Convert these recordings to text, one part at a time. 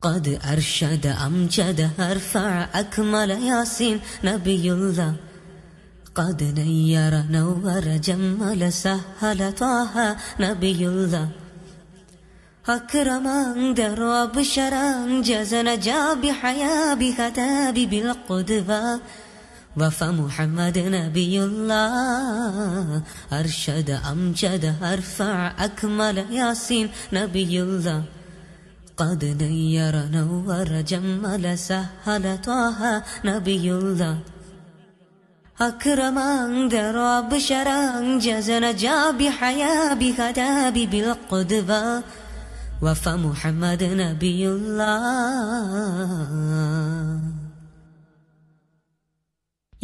قد أرشد أمجد أرفع أكمل ياسين نبي الله قد نير نور جمل سهل طه نبي الله أكرم أنذر وبشر أنجز نجا بحيا بكتاب بالقدوة وفى محمد نبي الله أرشد أمجد أرفع أكمل ياسين نبي الله قد نير نور جمل سهل طه نبي الله أكرم أنذر وبشر أنجز نجا بحيا بكتاب بالقدوة وفى محمد نبي الله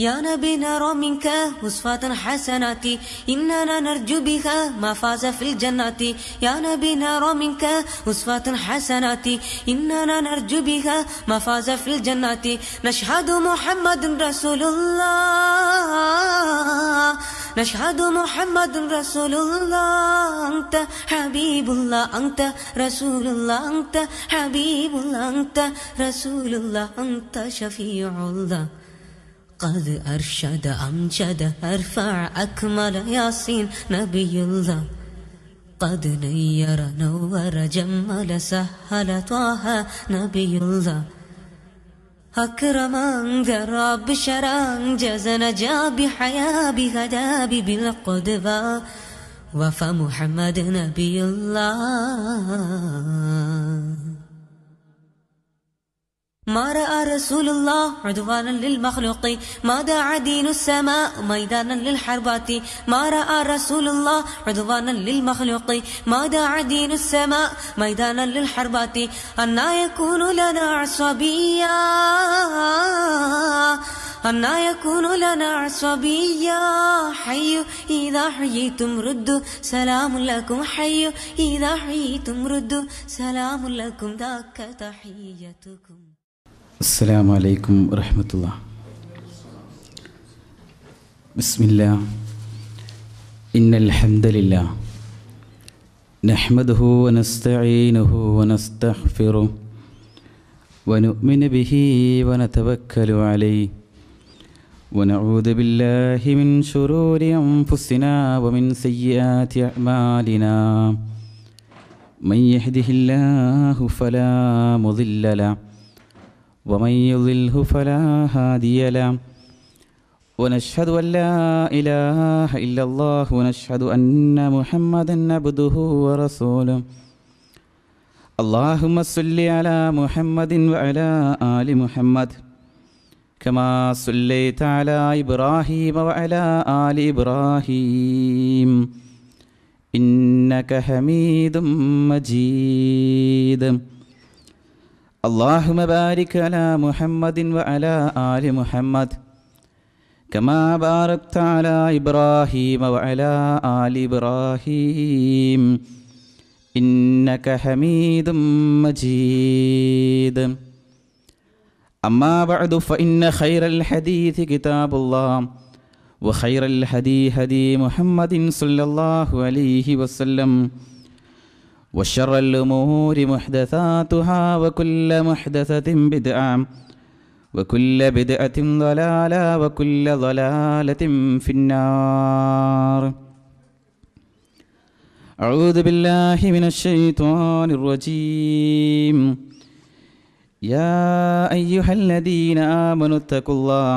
يا نبي نرى منك وصفات حسنات إننا نرجو بها ما فاز في الجنة يا نبي نرى منك وصفات حسنات إننا نرجو بها ما فاز في الجنة نشهد محمد رسول الله نشهد محمد رسول الله أنت حبيب الله أنت رسول الله أنت حبيب الله أنت رسول الله أنت شفيع الله قد أرشد أمجد أرفع أكمل ياسين نبي الله قد نير نور جمل سهل طه نبي الله أكرم أنذر بشر أنجز نجا بحيا بهداب بالقدوة وفى محمد نبي الله ما رأى رسول الله عدوانا للمخلوق ما دعا دين السماء ميدانا للحربات ما رأى رسول الله عدوانا للمخلوق ما دعا دين السماء ميدانا للحربات أنا يكون لنا عصبيا أنا يكون لنا عصبيا حي إذا حييتم ردوا سلام لكم حي إذا حييتم ردوا سلام لكم ذاك تحيتكم. السلام عليكم ورحمة الله. بسم الله إن الحمد لله نحمده ونستعينه ونستغفره ونؤمن به ونتوكل عليه ونعوذ بالله من شرور أنفسنا ومن سيئات أعمالنا من يهده الله فلا مضل له ومن يضلله فلا هادي له ونشهد أن لا إله إلا الله ونشهد أن محمدا عبده ورسوله. اللهم صل على محمد وعلى آل محمد كما صليت على إبراهيم وعلى آل إبراهيم إنك حميد مجيد. اللهم بارك على محمد وعلى آل محمد كما باركت على إبراهيم وعلى آل إبراهيم إنك حميد مجيد. أما بعد فإن خير الحديث كتاب الله وخير الهدي هدي محمد صلى الله عليه وسلم وشر الأمور محدثاتها وكل محدثة بدعة وكل بدعة ضلالة وكل ضلالة في النار. أعوذ بالله من الشيطان الرجيم. يا أيها الذين آمنوا اتقوا الله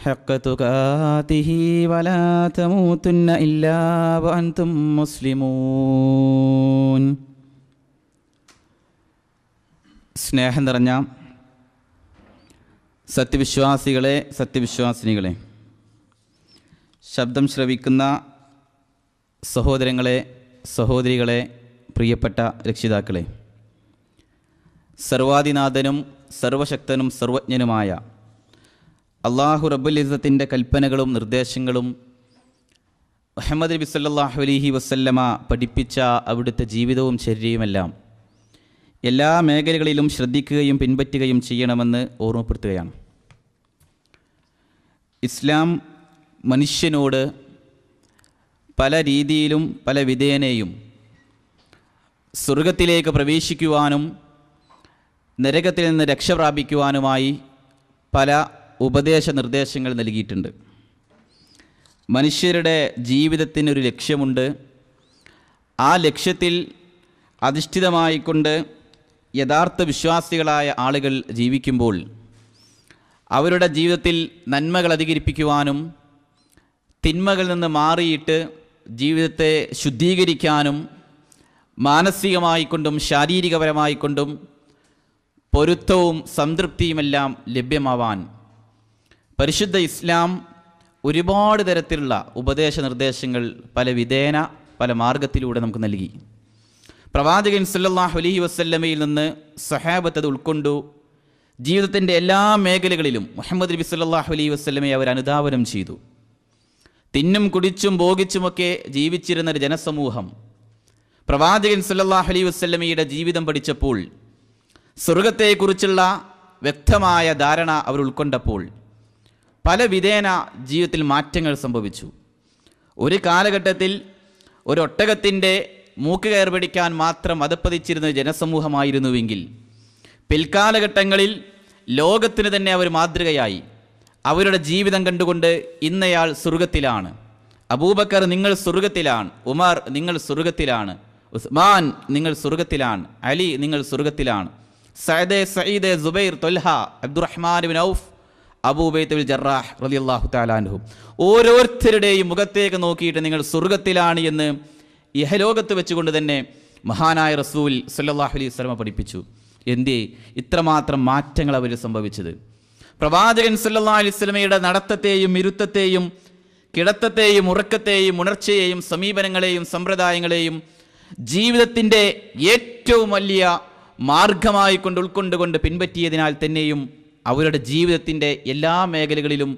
حق تقاته ولا تموتن إلا وأنتم مسلمون. സ്നേഹം നിറഞ്ഞ സത്യവിശ്വാസികളെ, സത്യവിശ്വാസിനികളെ, ശബ്ദം ശ്രവിക്കുന്ന സഹോദരങ്ങളെ, സഹോദരികളെ, പ്രിയപ്പെട്ട രക്ഷിതാക്കളെ, സർവാദിനാഥനും സർവശക്തനും സർവജ്ഞനുമായ അള്ളാഹു റബ്ബുൽ ഇസ്സത്തിൻ്റെ കൽപ്പനകളും നിർദ്ദേശങ്ങളും മുഹമ്മദ് നബി സല്ലല്ലാഹു അലൈഹി വസല്ലമ പഠിപ്പിച്ച അവിടുത്തെ ജീവിതവും ചര്യയുമെല്ലാം എല്ലാ മേഖലകളിലും ശ്രദ്ധിക്കുകയും പിൻപറ്റുകയും ചെയ്യണമെന്ന് ഓർമ്മപ്പെടുത്തുകയാണ്. ഇസ്ലാം മനുഷ്യനോട് പല രീതിയിലും പല വിധേനയും സ്വർഗത്തിലേക്ക് പ്രവേശിക്കുവാനും നരകത്തിൽ നിന്ന് രക്ഷ പ്രാപിക്കുവാനുമായി പല ഉപദേശ നിർദ്ദേശങ്ങൾ നൽകിയിട്ടുണ്ട്. മനുഷ്യരുടെ ജീവിതത്തിനൊരു ലക്ഷ്യമുണ്ട്. ആ ലക്ഷ്യത്തിൽ അധിഷ്ഠിതമായിക്കൊണ്ട് യഥാർത്ഥ വിശ്വാസികളായ ആളുകൾ ജീവിക്കുമ്പോൾ അവരുടെ ജീവിതത്തിൽ നന്മകൾ അധികരിപ്പിക്കുവാനും തിന്മകളിൽ നിന്ന് മാറിയിട്ട് ജീവിതത്തെ ശുദ്ധീകരിക്കാനും മാനസികമായിക്കൊണ്ടും ശാരീരികപരമായിക്കൊണ്ടും പൊരുത്തവും സംതൃപ്തിയുമെല്ലാം ലഭ്യമാവാൻ പരിശുദ്ധ ഇസ്ലാം ഒരുപാട് തരത്തിലുള്ള ഉപദേശ നിർദ്ദേശങ്ങൾ പല വിധേന പല മാർഗത്തിലൂടെ നമുക്ക് നൽകി. പ്രവാചകൻ സല്ലല്ലാഹു അലൈഹി വസല്ലമയിൽ നിന്ന് സ്വഹാബത്ത് അത് ഉൾക്കൊണ്ടു ജീവിതത്തിൻ്റെ എല്ലാ മേഖലകളിലും മുഹമ്മദ് നബി സല്ലല്ലാഹു അലൈഹി വസല്ലമയെ അവർ അനുധാവനം ചെയ്തു. തിന്നും കുടിച്ചും ഭോഗിച്ചുമൊക്കെ ജീവിച്ചിരുന്നൊരു ജനസമൂഹം പ്രവാചകൻ സല്ലല്ലാഹു അലൈഹി വസല്ലമയുടെ ജീവിതം പഠിച്ചപ്പോൾ, സ്വർഗത്തെക്കുറിച്ചുള്ള വ്യക്തമായ ധാരണ അവർ ഉൾക്കൊണ്ടപ്പോൾ പല വിധേന ജീവിതത്തിൽ മാറ്റങ്ങൾ സംഭവിച്ചു. ഒരു കാലഘട്ടത്തിൽ ഒരു ഒട്ടകത്തിൻ്റെ മൂക്ക് കയർ പിടിക്കാൻ മാത്രം അതപ്പതിച്ചിരുന്ന ജനസമൂഹമായിരുന്നുവെങ്കിൽ പിൽക്കാലഘട്ടങ്ങളിൽ ലോകത്തിന് തന്നെ അവർ മാതൃകയായി. അവരുടെ ജീവിതം കണ്ടുകൊണ്ട് ഇന്നയാൾ സ്വർഗത്തിലാണ്, അബൂബക്കർ നിങ്ങൾ സ്വർഗത്തിലാണ്, ഉമർ നിങ്ങൾ സ്വർഗത്തിലാണ്, ഉസ്മാൻ നിങ്ങൾ സ്വർഗത്തിലാണ്, അലി നിങ്ങൾ സ്വർഗത്തിലാണ്, സഈദ് സുബൈർ തൊൽഹ അബ്ദുറഹ്മാൻ ബിൻ ഔഫ് അബൂബൈത്ത് ബിൻ ജറാഹ് റളിയല്ലാഹു തആല അൻഹു ഓരോരുത്തരുടെയും മുഖത്തേക്ക് നോക്കിയിട്ട് നിങ്ങൾ സ്വർഗത്തിലാണ് എന്ന് ഇഹലോകത്ത് വെച്ചുകൊണ്ട് തന്നെ മഹാനായ റസൂൽ സല്ലല്ലാഹു അലൈഹി വസല്ലം പഠിപ്പിച്ചു. എന്തേ ഇത്രമാത്രം മാറ്റങ്ങൾ അവർ സംഭവിച്ചത്? പ്രവാചകൻ സല്ലല്ലാഹു അലൈഹി വസല്ലമയുടെ നടത്തത്തെയും ഇരുത്തത്തെയും കിടത്തത്തെയും ഉറക്കത്തെയും ഉണർച്ചയെയും സമീപനങ്ങളെയും സമ്പ്രദായങ്ങളെയും ജീവിതത്തിൻ്റെ ഏറ്റവും വലിയ മാർഗമായി കൊണ്ട് ഉൾക്കൊണ്ടുകൊണ്ട് പിൻപറ്റിയതിനാൽ തന്നെയും അവരുടെ ജീവിതത്തിൻ്റെ എല്ലാ മേഖലകളിലും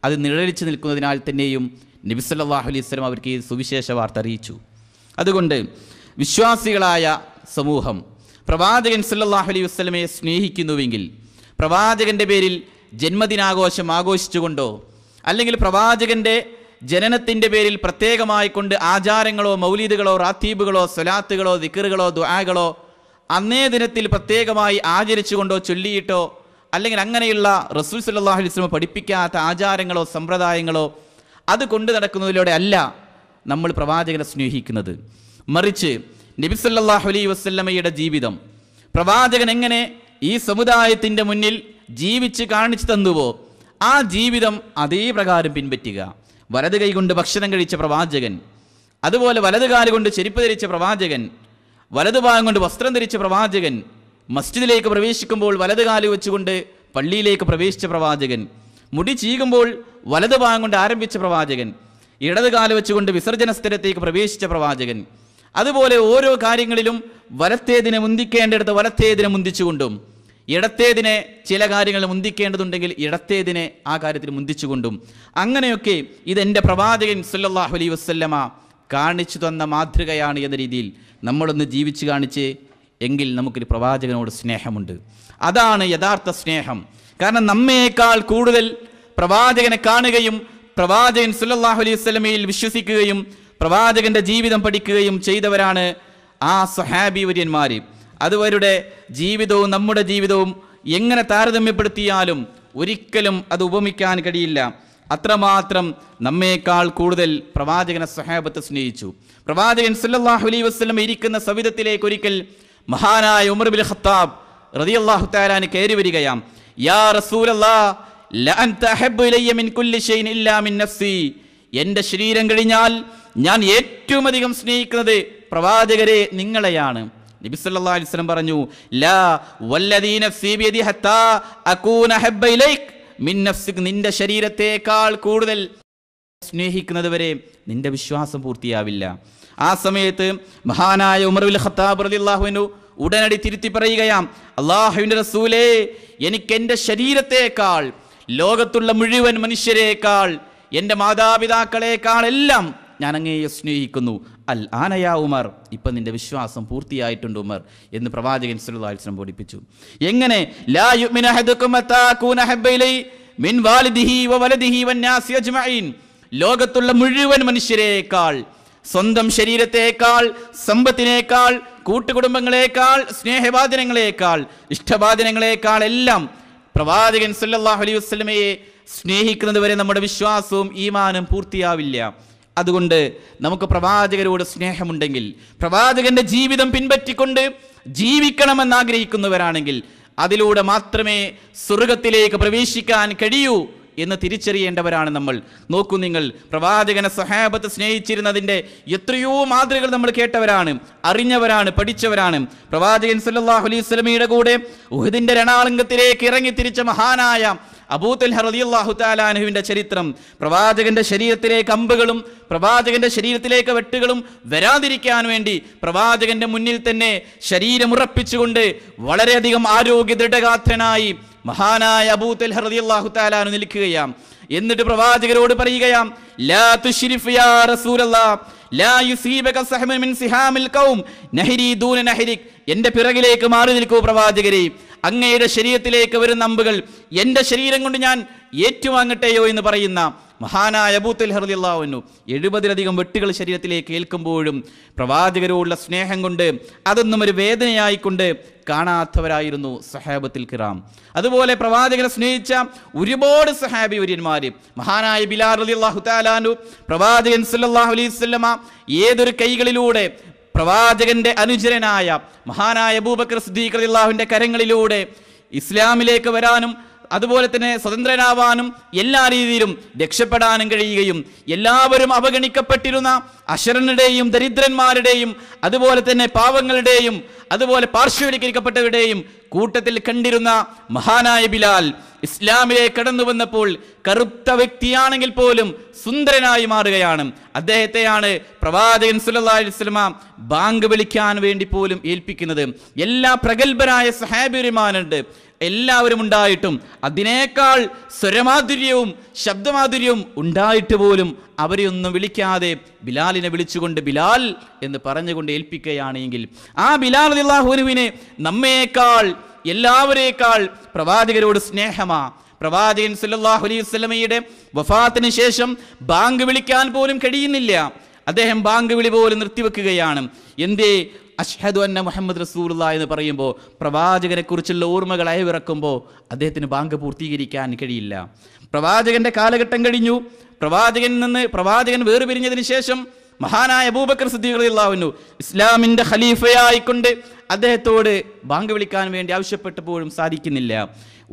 അത് നിഴലിച്ചു നിൽക്കുന്നതിനാൽ തന്നെയും നബി സല്ലല്ലാഹു അലൈഹി വസല്ലം അവർക്ക് ഈ സുവിശേഷ വാർത്ത അറിയിച്ചു. അതുകൊണ്ട് വിശ്വാസികളായ സമൂഹം പ്രവാചകൻ സല്ലല്ലാഹു അലൈഹി വസല്ലമയെ സ്നേഹിക്കുന്നുവെങ്കിൽ പ്രവാചകൻ്റെ പേരിൽ ജന്മദിനാഘോഷം ആഘോഷിച്ചുകൊണ്ടോ അല്ലെങ്കിൽ പ്രവാചകൻ്റെ ജനനത്തിൻ്റെ പേരിൽ പ്രത്യേകമായി കൊണ്ട് ആചാരങ്ങളോ മൗലീദുകളോ റാത്തീബുകളോ സ്വലാത്തുകളോ ദിക്റുകളോ ദുആകളോ അന്നേ ദിനത്തിൽ പ്രത്യേകമായി ആചരിച്ചുകൊണ്ടോ ചൊല്ലിയിട്ടോ അല്ലെങ്കിൽ അങ്ങനെയുള്ള റസൂൽ സല്ലല്ലാഹു അലൈഹി വസല്ലം പഠിപ്പിക്കാത്ത ആചാരങ്ങളോ സമ്പ്രദായങ്ങളോ അത് കൊണ്ടു നടക്കുന്നതിലൂടെ അല്ല നമ്മൾ പ്രവാചകനെ സ്നേഹിക്കുന്നത്. മറിച്ച് നബി സല്ലല്ലാഹു അലൈഹി വസല്ലമയുടെ ജീവിതം പ്രവാചകൻ എങ്ങനെ ഈ സമുദായത്തിൻ്റെ മുന്നിൽ ജീവിച്ച് കാണിച്ചു തന്നുവോ ആ ജീവിതം അതേ പ്രകാരം പിൻപറ്റുക. വലത് കൈ കൊണ്ട് ഭക്ഷണം കഴിച്ച പ്രവാചകൻ, അതുപോലെ വലത് കാല് കൊണ്ട് ചെരുപ്പ് ധരിച്ച പ്രവാചകൻ, വലതുഭാഗം കൊണ്ട് വസ്ത്രം ധരിച്ച പ്രവാചകൻ, മസ്ജിദിലേക്ക് പ്രവേശിക്കുമ്പോൾ വലത് കാല് വെച്ചുകൊണ്ട് പള്ളിയിലേക്ക് പ്രവേശിച്ച പ്രവാചകൻ, മുടി ചീകുമ്പോൾ വലത് ഭാഗം കൊണ്ട് ആരംഭിച്ച പ്രവാചകൻ, ഇടത് കാല് വെച്ചുകൊണ്ട് വിസർജന സ്ഥലത്തേക്ക് പ്രവേശിച്ച പ്രവാചകൻ, അതുപോലെ ഓരോ കാര്യങ്ങളിലും വലത്തേതിനെ മുന്തിക്കേണ്ടിടത്ത് വലത്തേതിനെ മുന്തിച്ചുകൊണ്ടും ഇടത്തേതിനെ ചില കാര്യങ്ങൾ മുന്തിക്കേണ്ടതുണ്ടെങ്കിൽ ഇടത്തേതിനെ ആ കാര്യത്തിൽ മുന്തിച്ചുകൊണ്ടും അങ്ങനെയൊക്കെ ഇതെൻ്റെ പ്രവാചകൻ സല്ലല്ലാഹു അലൈഹി വസല്ലമ കാണിച്ചു തന്ന മാതൃകയാണ് എന്ന രീതിയിൽ നമ്മളൊന്ന് ജീവിച്ച് കാണിച്ച് എങ്കിൽ നമുക്കൊരു പ്രവാചകനോട് സ്നേഹമുണ്ട്. അതാണ് യഥാർത്ഥ സ്നേഹം. കാരണം നമ്മേക്കാൾ കൂടുതൽ പ്രവാചകനെ കാണുകയും പ്രവാചകൻ സല്ലല്ലാഹു അലൈഹി വസല്ലമയിൽ വിശ്വസിക്കുകയും പ്രവാചകന്റെ ജീവിതം പഠിക്കുകയും ചെയ്തവരാണ് ആ സ്വഹാബി വര്യന്മാർ. അതുവരുടെ ജീവിതവും നമ്മുടെ ജീവിതവും എങ്ങനെ താരതമ്യപ്പെടുത്തിയാലും ഒരിക്കലും അത് ഉപമിക്കാൻ കഴിയില്ല. അത്രമാത്രം നമ്മേക്കാൾ കൂടുതൽ പ്രവാചകനെ സ്വഹാബത്ത് സ്നേഹിച്ചു. പ്രവാചകൻ സല്ലല്ലാഹു അലൈഹി വസല്ലം ഇരിക്കുന്ന സവിധത്തിലേക്ക് ഒരിക്കൽ മഹാനായ ഉമർ ബിൻ ഖത്താബ് റളിയല്ലാഹു തആല അൻഹു കയറി വരികയാം. യാ റസൂലല്ലാഹ് ലഅൻത അഹബ്ബു ഇലയ്യ മിൻ കുല്ലി ഷൈഇൻ ഇല്ലാ മിൻ നഫ്സി. എൻ്റെ ശരീരം കഴിഞ്ഞാൽ ഞാൻ ഏറ്റവും അധികം സ്നേഹിക്കുന്നത് പ്രവാചകരെ നിങ്ങളെയാണ്. നബി സല്ലല്ലാഹു അലൈഹി വസല്ലം പറഞ്ഞു, ലാ വല്ലദീ നഫ്സി ബിയദി ഹത്താ അകൂന അഹബ്ബ ഇലൈക് മിൻ നഫ്സിക്. നിന്റെ ശരീരത്തേക്കാൾ കൂടുതൽ സ്നേഹിക്കുന്നത് വരെ നിന്റെ വിശ്വാസം പൂർത്തിയാവില്ല. ആ സമയത്ത് മഹാനായ ഉമർ ബിൻ ഖത്താബ് റളിയല്ലാഹു അൻഹു ഉടനടി തിരുത്തി പറയുകയാം, അല്ലാഹുവിൻ്റെ റസൂലേ, എനിക്ക് എൻ്റെ ശരീരത്തേക്കാൾ ലോകത്തുള്ള മുഴുവൻ മനുഷ്യരെക്കാൾ എൻ്റെ മാതാപിതാക്കളെക്കാൾ എല്ലാം ഞാൻ അങ്ങയെ സ്നേഹിക്കുന്നു. അൽ ആനയാ ഉമർ, ഇപ്പം നിന്റെ വിശ്വാസം പൂർത്തിയായിട്ടുണ്ട് ഉമർ എന്ന് പ്രവാചകൻ സല്ലല്ലാഹു അലൈഹി വസല്ലം പഠിപ്പിച്ചു. എങ്ങനെ ലാ യുഅ്മിനു അഹദുക്കും ഹത്താ അകൂന അഹബ്ബ ഇലൈഹി മിൻ വാലിദിഹി വ വലദിഹി വന്നാസി അജ്മഈൻ. ലോകത്തുള്ള മുഴുവൻ മനുഷ്യരെക്കാൾ സ്വന്തം ശരീരത്തേക്കാൾ, സമ്പത്തിനേക്കാൾ, കൂട്ടുകുടുംബങ്ങളെക്കാൾ, സ്നേഹവാദനങ്ങളെക്കാൾ, ഇഷ്ടവാദനങ്ങളെക്കാൾ എല്ലാം പ്രവാചകൻ സല്ലല്ലാഹു അലൈഹി വസല്ലമയെ സ്നേഹിക്കുന്നത് വരെ നമ്മുടെ വിശ്വാസവും ഈമാനും പൂർത്തിയാവില്ല. അതുകൊണ്ട് നമുക്ക് പ്രവാചകരോട് സ്നേഹമുണ്ടെങ്കിൽ, പ്രവാചകന്റെ ജീവിതം പിൻപറ്റിക്കൊണ്ട് ജീവിക്കണമെന്ന് ആഗ്രഹിക്കുന്നവരാണെങ്കിൽ അതിലൂടെ മാത്രമേ സ്വർഗത്തിലേക്ക് പ്രവേശിക്കാൻ കഴിയൂ എന്ന് തിരിച്ചറിയേണ്ടവരാണ് നമ്മൾ. നോക്കൂ നിങ്ങൾ, പ്രവാചകനെ സ്വഹാബത്ത് സ്നേഹിച്ചിരുന്നതിൻ്റെ എത്രയോ മാതൃകകൾ നമ്മൾ കേട്ടവരാണ്, അറിഞ്ഞവരാണ്, പഠിച്ചവരാണ്. പ്രവാചകൻ സല്ലല്ലാഹു അലൈഹി വസല്ലമയുടെ കൂടെ ഉഹദിന്റെ രണാളങ്കത്തിലേക്ക് ഇറങ്ങി തിരിച്ച മഹാനായ അബൂ തൽഹ റളിയല്ലാഹു തആല അൻഹുവിന്റെ ചരിത്രം, പ്രവാചകന്റെ ശരീരത്തിലേക്ക് അമ്പുകളും പ്രവാചകന്റെ ശരീരത്തിലേക്ക് വെട്ടുകളും വരാതിരിക്കാൻ വേണ്ടി പ്രവാചകന്റെ മുന്നിൽ തന്നെ ശരീരമുറപ്പിച്ചുകൊണ്ട് വളരെയധികം ആരോഗ്യ ദൃഢഗാത്രനായി മഹാനായ അബൂ തൽഹ റളിയല്ലാഹു തആല അൻഹു നിൽക്കുകയാം. എന്നിട്ട് പ്രവാചകരോട് പറയുകയാം, ലാ തുശ്രിഫ് യാ റസൂലല്ലാഹ് ലാ യുസീബക സഹമൻ മിൻ സിഹാമിൽ ഖൗം നഹരി ദൂന നഹരിക്. എൻ്റെ പിറകിലേക്ക് മാറി നിൽക്കൂ പ്രവാചകരെ, അങ്ങയുടെ ശരീരത്തിലേക്ക് വരുന്ന അമ്പുകൾ എൻ്റെ ശരീരം കൊണ്ട് ഞാൻ ഏറ്റുവാങ്ങട്ടെയോ എന്ന് പറയുന്ന മഹാനായ അബൂ തൽഹ റളിയല്ലാഹു അൻഹു 70-ലധികം വെട്ടുകൾ ശരീരത്തിലേക്ക് ഏൽക്കുമ്പോഴും പ്രവാചകരോടുള്ള സ്നേഹം കൊണ്ട് അതൊന്നും ഒരു വേദനയായിക്കൊണ്ട് കാണാത്തവരായിരുന്നു സഹാബത്തുൽ കിറാം. അതുപോലെ പ്രവാചകനെ സ്നേഹിച്ച ഒരുപാട് സഹാബി വര്യന്മാര്, മഹാനായ ബിലാൽ റളിയല്ലാഹു തആല അൻഹു പ്രവാചകൻ സല്ലല്ലാഹു അലൈഹി വസല്ലമ ഏതൊരു കൈകളിലൂടെ പ്രവാചകന്റെ അനുചരനായ മഹാനായ അബൂബക്കർ സിദ്ദീഖ് റളിയല്ലാഹുവിന്റെ കരങ്ങളിലൂടെ ഇസ്ലാമിലേക്ക് വരാനും അതുപോലെ തന്നെ സ്വതന്ത്രനാവാനും എല്ലാ രീതിയിലും രക്ഷപ്പെടാനും കഴിയുകയും എല്ലാവരും അവഗണിക്കപ്പെട്ടിരുന്ന അശരണരുടെയും ദരിദ്രന്മാരുടെയും അതുപോലെ തന്നെ പാവങ്ങളുടെയും അതുപോലെ പാർശ്വവൽക്കരിക്കപ്പെട്ടവരുടെയും കൂട്ടത്തിൽ കണ്ടിരുന്ന മഹാനായ ബിലാൽ ഇസ്ലാമിലേക്ക് കടന്നു വന്നപ്പോൾ കറുത്ത വ്യക്തിയാണെങ്കിൽ പോലും സുന്ദരനായി മാറുകയാണ്. അദ്ദേഹത്തെയാണ് പ്രവാചകൻ സല്ലല്ലാഹു അലൈഹി വസല്ലമ ബാങ്ക് വിളിക്കാൻ വേണ്ടി പോലും ഏൽപ്പിക്കുന്നത്. എല്ലാ പ്രഗത്ഭരായ സഹാബിമാരുണ്ട്, എല്ലാവരും ഉണ്ടായിട്ടും അതിനേക്കാൾ സ്വരമാധുര്യവും ശബ്ദമാധുര്യവും ഉണ്ടായിട്ട് പോലും അവരെ ഒന്നും വിളിക്കാതെ ബിലാലിനെ വിളിച്ചുകൊണ്ട് ബിലാൽ എന്ന് പറഞ്ഞുകൊണ്ട് ഏൽപ്പിക്കുകയാണെങ്കിൽ ആ ബിലാൽ റളിയല്ലാഹു അൻഹുവിനെ നമ്മേക്കാൾ എല്ലാവരേക്കാൾ പ്രവാചകരോട് സ്നേഹമാ. പ്രവാചകൻ സല്ലല്ലാഹു അലൈഹി വസല്ലമയുടെ വഫാത്തിന് ശേഷം ബാങ്ക് വിളിക്കാൻ പോലും കഴിയുന്നില്ല. അദ്ദേഹം ബാങ്ക് വിളി പോലും നിർത്തിവെക്കുകയാണ്. എന്തേ? അഷ്ഹദു അന്ന മുഹമ്മദ് റസൂലുള്ളാഹി എന്ന് പറയുമ്പോൾ പ്രവാചകനെ കുറിച്ചുള്ള ഓർമ്മകൾ അയവിറക്കുമ്പോൾ അദ്ദേഹത്തിന് ബാങ്ക് പൂർത്തീകരിക്കാൻ കഴിയില്ല. പ്രവാചകന്റെ കാലഘട്ടം കഴിഞ്ഞു. പ്രവാചകൻ വേർപിരിഞ്ഞതിന് ശേഷം മഹാനായ അബൂബക്കർ സിദ്ദീഖ് റളിയല്ലാഹു അൻഹു ഇസ്ലാമിന്റെ ഖലീഫയായിക്കൊണ്ട് അദ്ദേഹത്തോട് ബാങ്ക് വിളിക്കാൻ വേണ്ടി ആവശ്യപ്പെട്ടപ്പോഴും സാധിക്കുന്നില്ല.